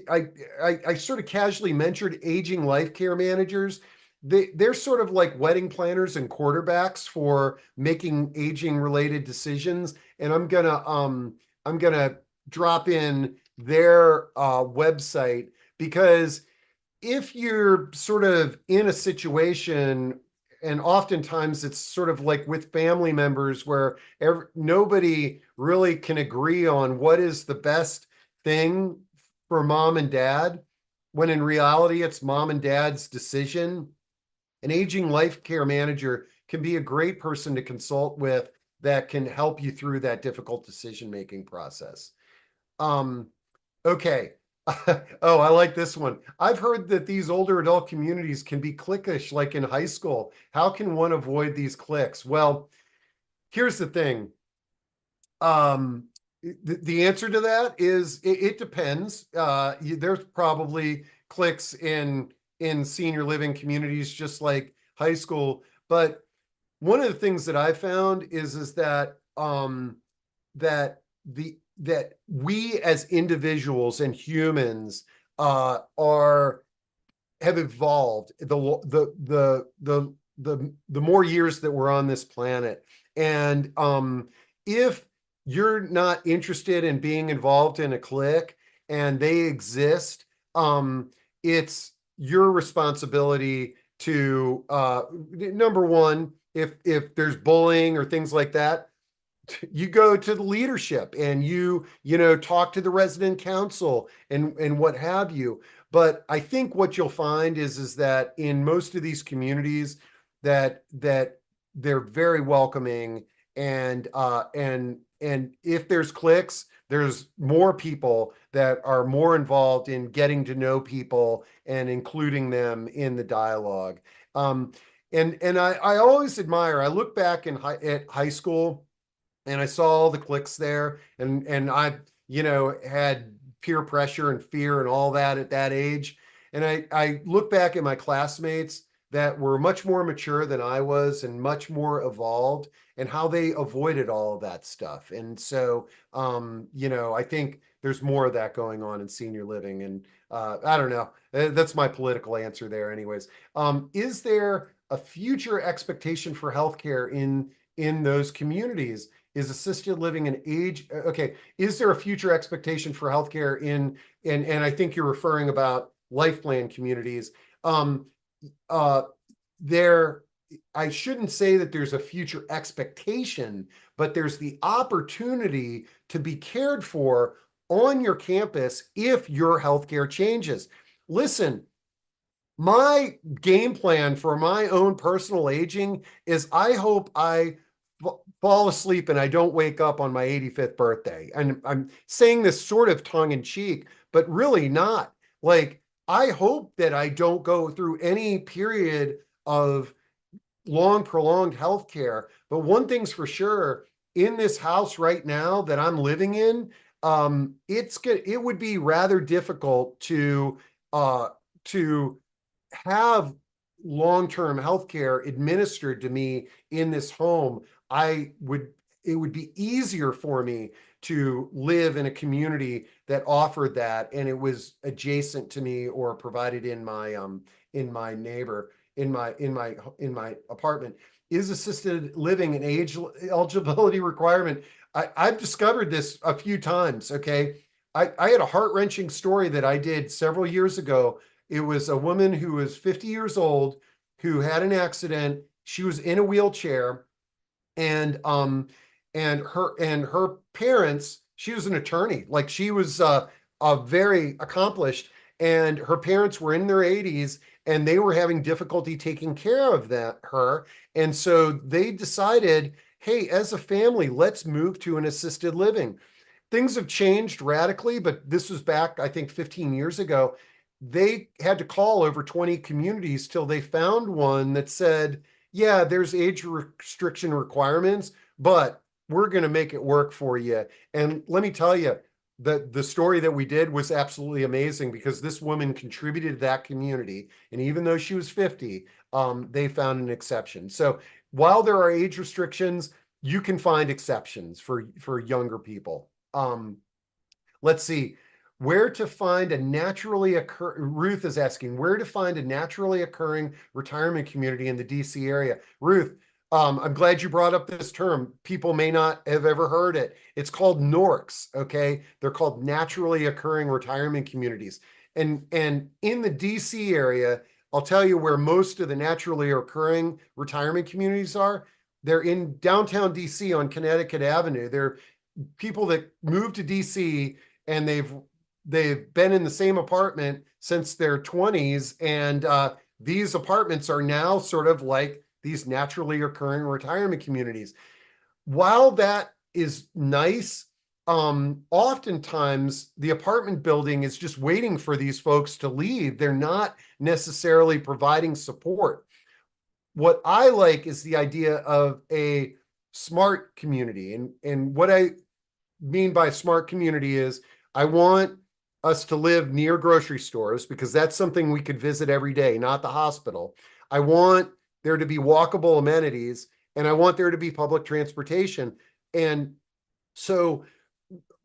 I sort of casually mentioned aging life care managers. They're sort of like wedding planners and quarterbacks for making aging related decisions. And I'm gonna drop in their website, because if you're sort of in a situation, and oftentimes it's sort of like with family members where nobody really can agree on what is the best thing for mom and dad, when in reality it's mom and dad's decision, an aging life care manager can be a great person to consult with that can help you through that difficult decision-making process. Okay. Oh, I like this one. I've heard that these older adult communities can be cliquish like in high school. How can one avoid these cliques? Well, here's the thing. The answer to that is it depends. There's probably cliques in in senior living communities, just like high school. But one of the things that I found is that that we as individuals and humans are have evolved the more years that we're on this planet. And if you're not interested in being involved in a clique and they exist, it's your responsibility to number one, if there's bullying or things like that, you go to the leadership and you know talk to the resident council and what have you. But I think what you'll find is that in most of these communities that they're very welcoming, and if there's cliques, there's more people that are more involved in getting to know people and including them in the dialogue. And I always admire, I look back at high school and I saw all the cliques there, and I, you know, had peer pressure and fear and all that at that age. And I look back at my classmates that were much more mature than I was and much more evolved, and how they avoided all of that stuff. And so, you know, I think there's more of that going on in senior living. And I don't know. That's my political answer there, anyways. Is there a future expectation for healthcare in those communities? Is assisted living an age? Okay, is there a future expectation for healthcare and I think you're referring about life plan communities. Uh, there, I shouldn't say that there's a future expectation, but there's the opportunity to be cared for on your campus if your healthcare changes. Listen, my game plan for my own personal aging is I hope I fall asleep and I don't wake up on my 85th birthday. And I'm saying this sort of tongue in cheek, but really not. Like, I hope that I don't go through any period of long, prolonged health care. But one thing's for sure, in this house right now that I'm living in, it would be rather difficult to have long-term health care administered to me in this home. It would be easier for me to live in a community that offered that, and it was adjacent to me or provided in my neighbor in my apartment. Is assisted living an age eligibility requirement? I've discovered this a few times. Okay, I had a heart-wrenching story that I did several years ago. It was a woman who was 50 years old who had an accident. She was in a wheelchair, and her parents, she was an attorney, like she was very accomplished, and her parents were in their 80s and they were having difficulty taking care of her. And so they decided, hey, as a family, let's move to an assisted living. Things have changed radically, but this was back, I think, 15 years ago. They had to call over 20 communities till they found one that said, yeah, there's age restriction requirements, but we're going to make it work for you. And let me tell you, the story that we did was absolutely amazing, because this woman contributed to that community. And even though she was 50, they found an exception. So while there are age restrictions, you can find exceptions for younger people. Let's see. Where to find a naturally Ruth is asking, where to find a naturally occurring retirement community in the DC area. Ruth, I'm glad you brought up this term. People may not have ever heard it. It's called NORCs, okay? They're called naturally occurring retirement communities. And in the DC area, I'll tell you where most of the naturally occurring retirement communities are. They're in downtown DC on Connecticut Avenue. They're people that moved to DC and they've been in the same apartment since their 20s. And these apartments are now sort of like these naturally occurring retirement communities. While that is nice, oftentimes the apartment building is just waiting for these folks to leave. They're not necessarily providing support. What I like is the idea of a smart community. And what I mean by smart community is I want us to live near grocery stores because that's something we could visit every day, not the hospital. I want there to be walkable amenities, and I want there to be public transportation. And so,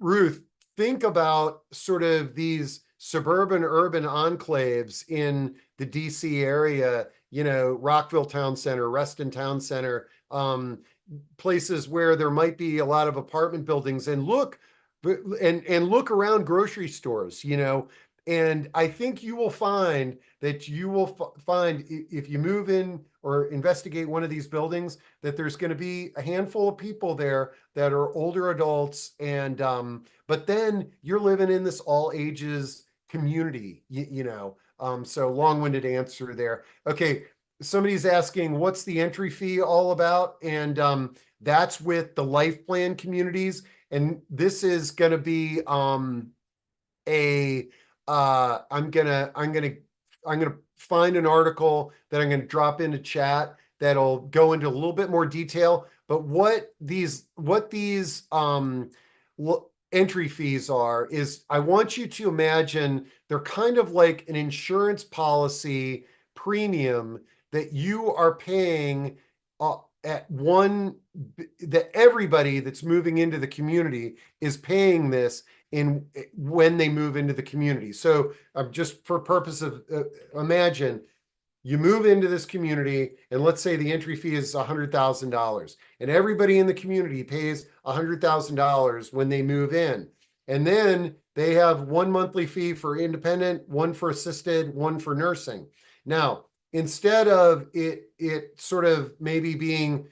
Ruth, think about sort of these suburban urban enclaves in the DC area, Rockville Town Center, Reston Town Center, places where there might be a lot of apartment buildings, and look around grocery stores, and I think you will find that find if you move in or investigate one of these buildings, that there's going to be a handful of people there that are older adults, and but then you're living in this all ages community, so long-winded answer there. Okay, somebody's asking, what's the entry fee all about? And that's with the life plan communities, and this is going to be I'm gonna find an article that I'm gonna drop into chat that'll go into a little bit more detail. But what these entry fees are is, I want you to imagine they're kind of like an insurance policy premium that you are paying that everybody that's moving into the community is paying this when they move into the community. So just for purpose of imagine you move into this community, and let's say the entry fee is $100,000, and everybody in the community pays $100,000 when they move in. And then they have one monthly fee for independent, one for assisted, one for nursing. Now, instead of it sort of maybe being,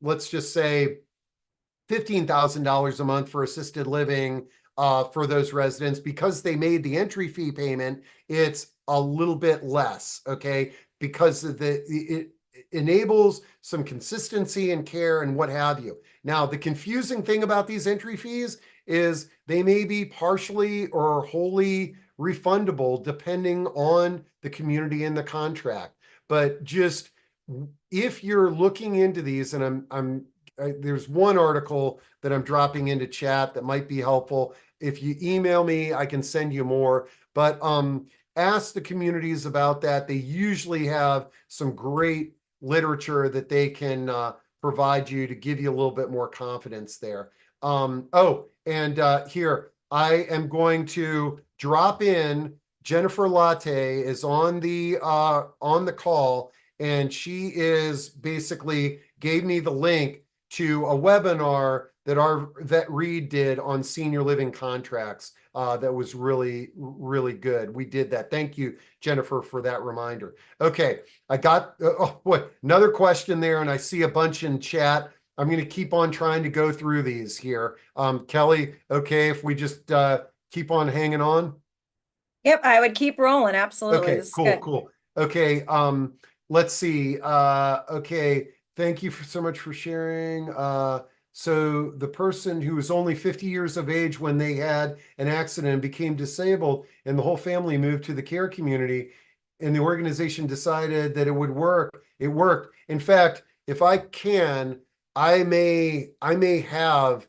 let's just say $15,000 a month for assisted living for those residents, because they made the entry fee payment, it's a little bit less, okay? Because it enables some consistency in care and what have you. Now, the confusing thing about these entry fees is they may be partially or wholly refundable depending on the community and the contract. But just if you're looking into these, and there's one article that I'm dropping into chat that might be helpful. If you email me, I can send you more. But ask the communities about that. They usually have some great literature that they can provide you to give you a little bit more confidence there. Here, I am going to drop in. Jennifer Latte is on the call, and she is basically gave me the link to a webinar that our vet Reed did on senior living contracts. That was really, really good. We did that. Thank you, Jennifer, for that reminder. Okay, I got another question there, and I see a bunch in chat. I'm going to keep on trying to go through these here. Kelly, okay, if we just keep on hanging on? Yep, I would keep rolling. Absolutely. Okay, cool. Okay, let's see. Okay, thank you so much for sharing. So the person who was only 50 years of age when they had an accident and became disabled, and the whole family moved to the care community, and the organization decided that it would work. It worked. In fact, if I can, I may have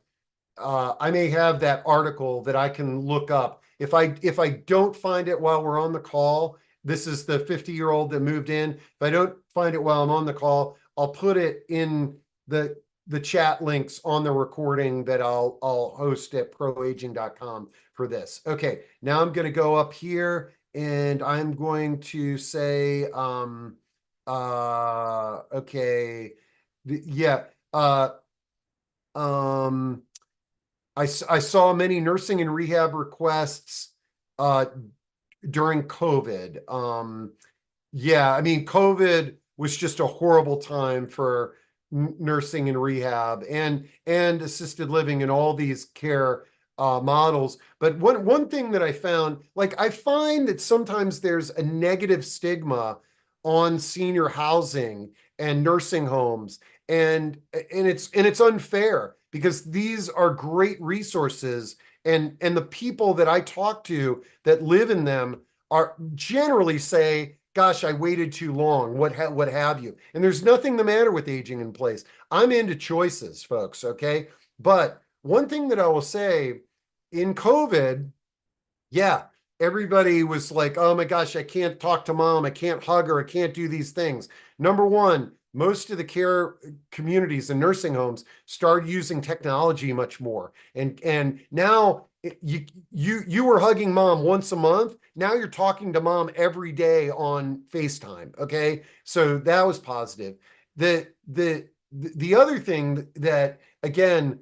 that article that I can look up. If I don't find it while we're on the call, this is the 50-year-old that moved in. If I don't find it while I'm on the call, I'll put it in the chat links on the recording that I'll host at proaging.com for this. Okay, now I'm going to go up here, and I'm going to say, okay, yeah, I saw many nursing and rehab requests during COVID. Yeah, I mean, COVID was just a horrible time for nursing and rehab and assisted living and all these care models. But one thing that I found, like, I find that sometimes there's a negative stigma on senior housing and nursing homes, and it's unfair, because these are great resources, and the people that I talk to that live in them are generally say, gosh, I waited too long, what have you. And there's nothing the matter with aging in place. I'm into choices, folks, okay? But one thing that I will say, in COVID, Yeah, everybody was like, oh my gosh, I can't talk to mom. I can't hug her. I can't do these things. Number one, most of the care communities and nursing homes started using technology much more. And now you were hugging mom once a month. Now you're talking to mom every day on FaceTime. Okay. So that was positive. The other thing that, again,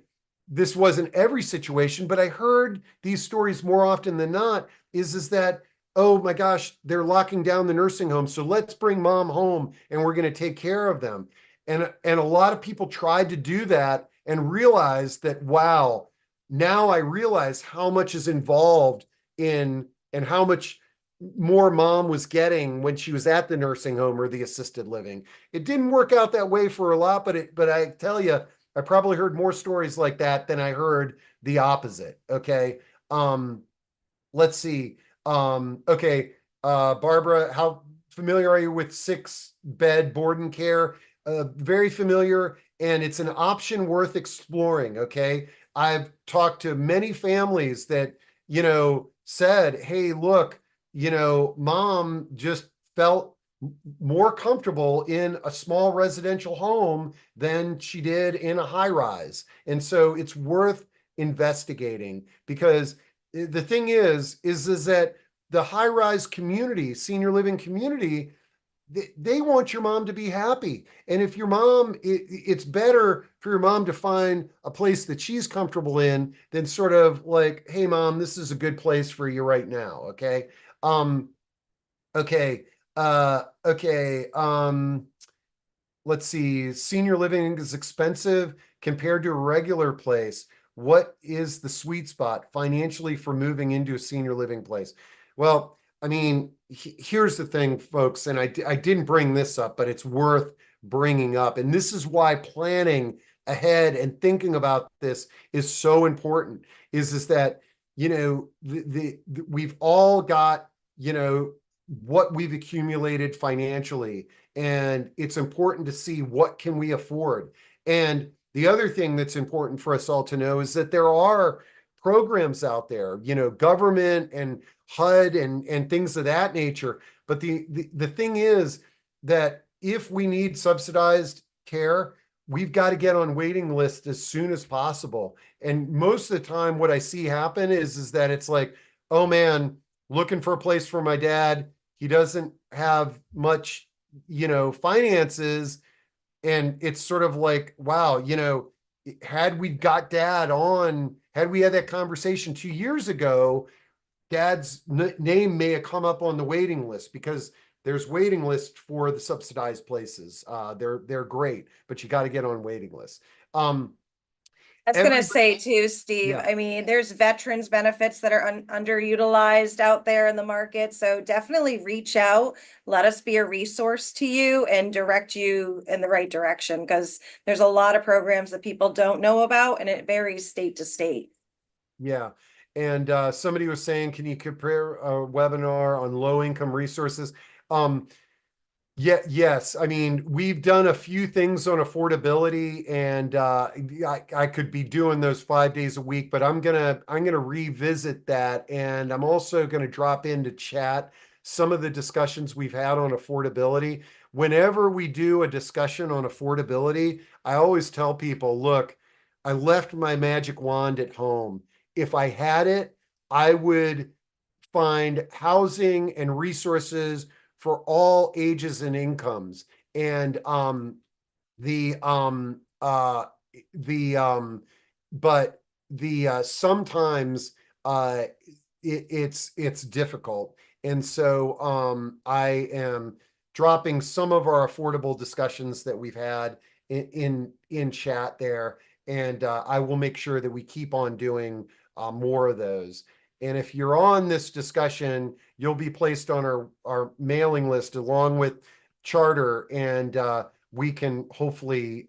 this wasn't every situation, but I heard these stories more often than not, is that, oh my gosh, they're locking down the nursing home, so let's bring mom home and we're going to take care of them. And a lot of people tried to do that and realized that, wow, now I realize how much is involved in, and how much more mom was getting when she was at the nursing home or the assisted living. It didn't work out that way for a lot, but I tell you, I probably heard more stories like that than I heard the opposite. Okay. Um, let's see. Okay. Barbara, how familiar are you with 6-bed board and care? Very familiar, and it's an option worth exploring. Okay. I've talked to many families that, said, hey, look, mom just felt more comfortable in a small residential home than she did in a high rise. And so it's worth investigating, because the thing is that the high rise community, senior living community, they want your mom to be happy. And if your mom, it's better for your mom to find a place that she's comfortable in than sort of like, hey, mom, this is a good place for you right now. Okay. Um, okay. Okay. Let's see. Senior living is expensive compared to a regular place. What is the sweet spot financially for moving into a senior living place? Well, I mean, here's the thing, folks, and I didn't bring this up, but it's worth bringing up. And this is why planning ahead and thinking about this is so important, is that, we've all got, what we've accumulated financially, and it's important to see what can we afford. And the other thing that's important for us all to know is that there are programs out there, government and HUD and things of that nature. But the thing is that if we need subsidized care, we've got to get on waiting list as soon as possible. And most of the time what I see happen is that it's like, oh man, looking for a place for my dad. He doesn't have much, finances. And it's sort of like, wow, had we got dad on, had we had that conversation 2 years ago, dad's name may have come up on the waiting list, because there's waiting list for the subsidized places. They're great, but you got to get on waiting lists. I was going to say too, Steve, Yeah. I mean, there's veterans benefits that are underutilized out there in the market. So definitely reach out, let us be a resource to you and direct you in the right direction, because there's a lot of programs that people don't know about, and it varies state to state. Yeah. And somebody was saying, can you compare a webinar on low income resources? Yeah, yes. I mean, we've done a few things on affordability, and I could be doing those 5 days a week, but I'm gonna revisit that, and I'm also gonna drop into chat some of the discussions we've had on affordability. Whenever we do a discussion on affordability, I always tell people, look, I left my magic wand at home. If I had it, I would find housing and resources for all ages and incomes. And the the but the sometimes it's difficult. And so I am dropping some of our affordable discussions that we've had in chat there, and I will make sure that we keep on doing more of those. And if you're on this discussion, you'll be placed on our mailing list along with Charter, and we can hopefully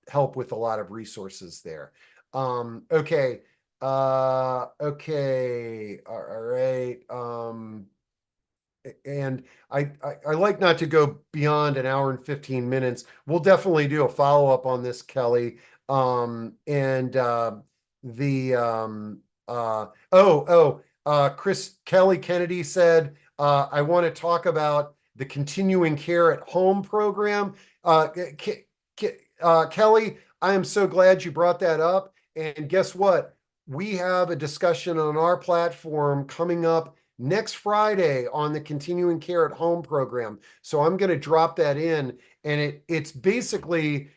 help with a lot of resources there. Okay. Okay. All right. And I like not to go beyond an hour and 15 minutes. We'll definitely do a follow-up on this, Kelly. And the oh, Kelly Kennedy said, I want to talk about the continuing care at home program. Kelly, I am so glad you brought that up. And guess what? We have a discussion on our platform coming up next Friday on the continuing care at home program. So I'm going to drop that in, and it's basically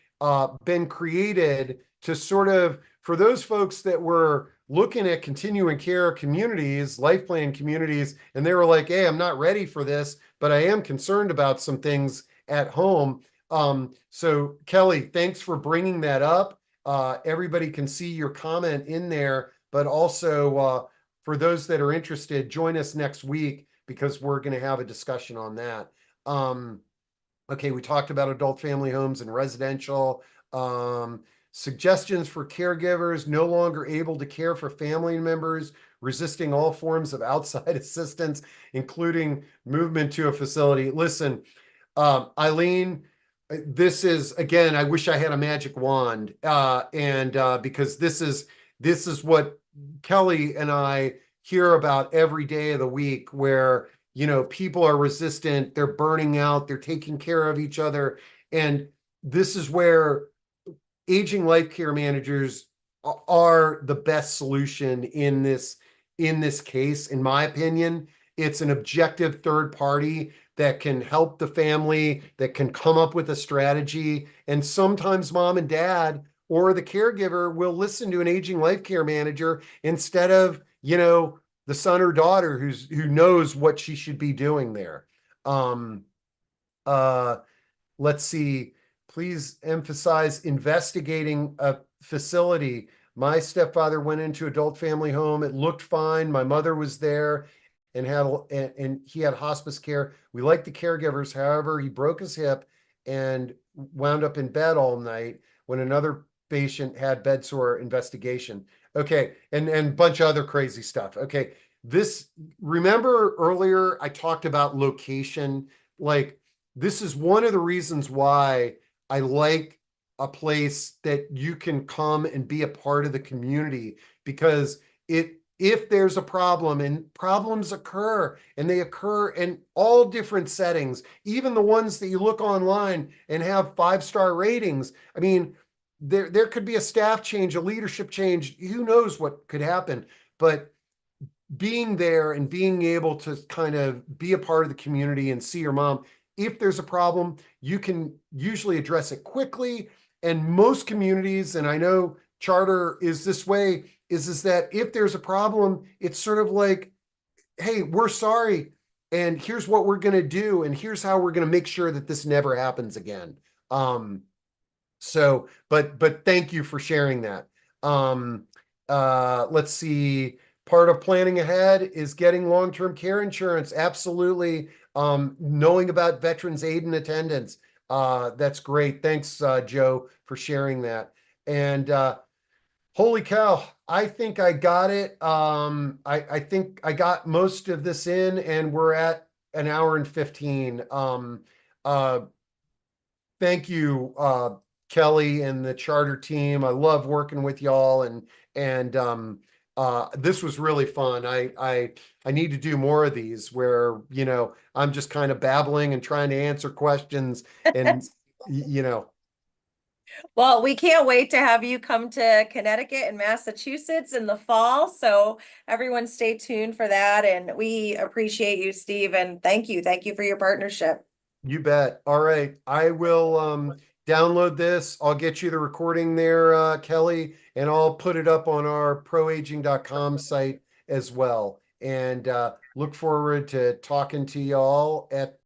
been created to sort of, for those folks that were looking at continuing care communities, life plan communities, and they were like, hey, I'm not ready for this, but I am concerned about some things at home. So Kelly, thanks for bringing that up. Everybody can see your comment in there, but also for those that are interested, join us next week because we're going to have a discussion on that. Okay, we talked about adult family homes and residential. Suggestions for caregivers no longer able to care for family members, resisting all forms of outside assistance, including movement to a facility. Listen, Eileen, this is, again, I wish I had a magic wand, because this is what Kelly and I hear about every day of the week, where people are resistant, they're burning out, they're taking care of each other, and this is where aging life care managers are the best solution in this case. In my opinion, it's an objective third party that can help the family, that can come up with a strategy. And sometimes mom and dad or the caregiver will listen to an aging life care manager instead of, the son or daughter who knows what she should be doing there. Let's see. Please emphasize investigating a facility. My stepfather went into adult family home. It looked fine. My mother was there and he had hospice care. We liked the caregivers. However, he broke his hip and wound up in bed all night when another patient had bed sore investigation. Okay. And a bunch of other crazy stuff. Okay. Remember earlier I talked about location. Like, this is one of the reasons why I like a place that you can come and be a part of the community, because if there's a problem, and problems occur, and they occur in all different settings, even the ones that you look online and have 5-star ratings. I mean, there could be a staff change, a leadership change, who knows what could happen. But being there and being able to kind of be a part of the community and see your mom, if there's a problem, you can usually address it quickly. And most communities, and I know Charter is this way, is that if there's a problem, it's sort of like, hey, we're sorry, and here's what we're going to do, and here's how we're going to make sure that this never happens again. But thank you for sharing that. Let's see. Part of planning ahead is getting long-term care insurance. Absolutely. Knowing about veterans aid and attendance. That's great. Thanks, Joe, for sharing that. And holy cow, I think I got it. I think I got most of this in, and we're at an hour and 15. Thank you, Kelly and the Charter team. I love working with y'all, and this was really fun. I need to do more of these where, I'm just kind of babbling and trying to answer questions and, Well, we can't wait to have you come to Connecticut and Massachusetts in the fall. So everyone stay tuned for that. And we appreciate you, Steve, and thank you. Thank you for your partnership. You bet. All right. I will download this. I'll get you the recording there, Kelly, and I'll put it up on our proaging.com site as well. And look forward to talking to y'all at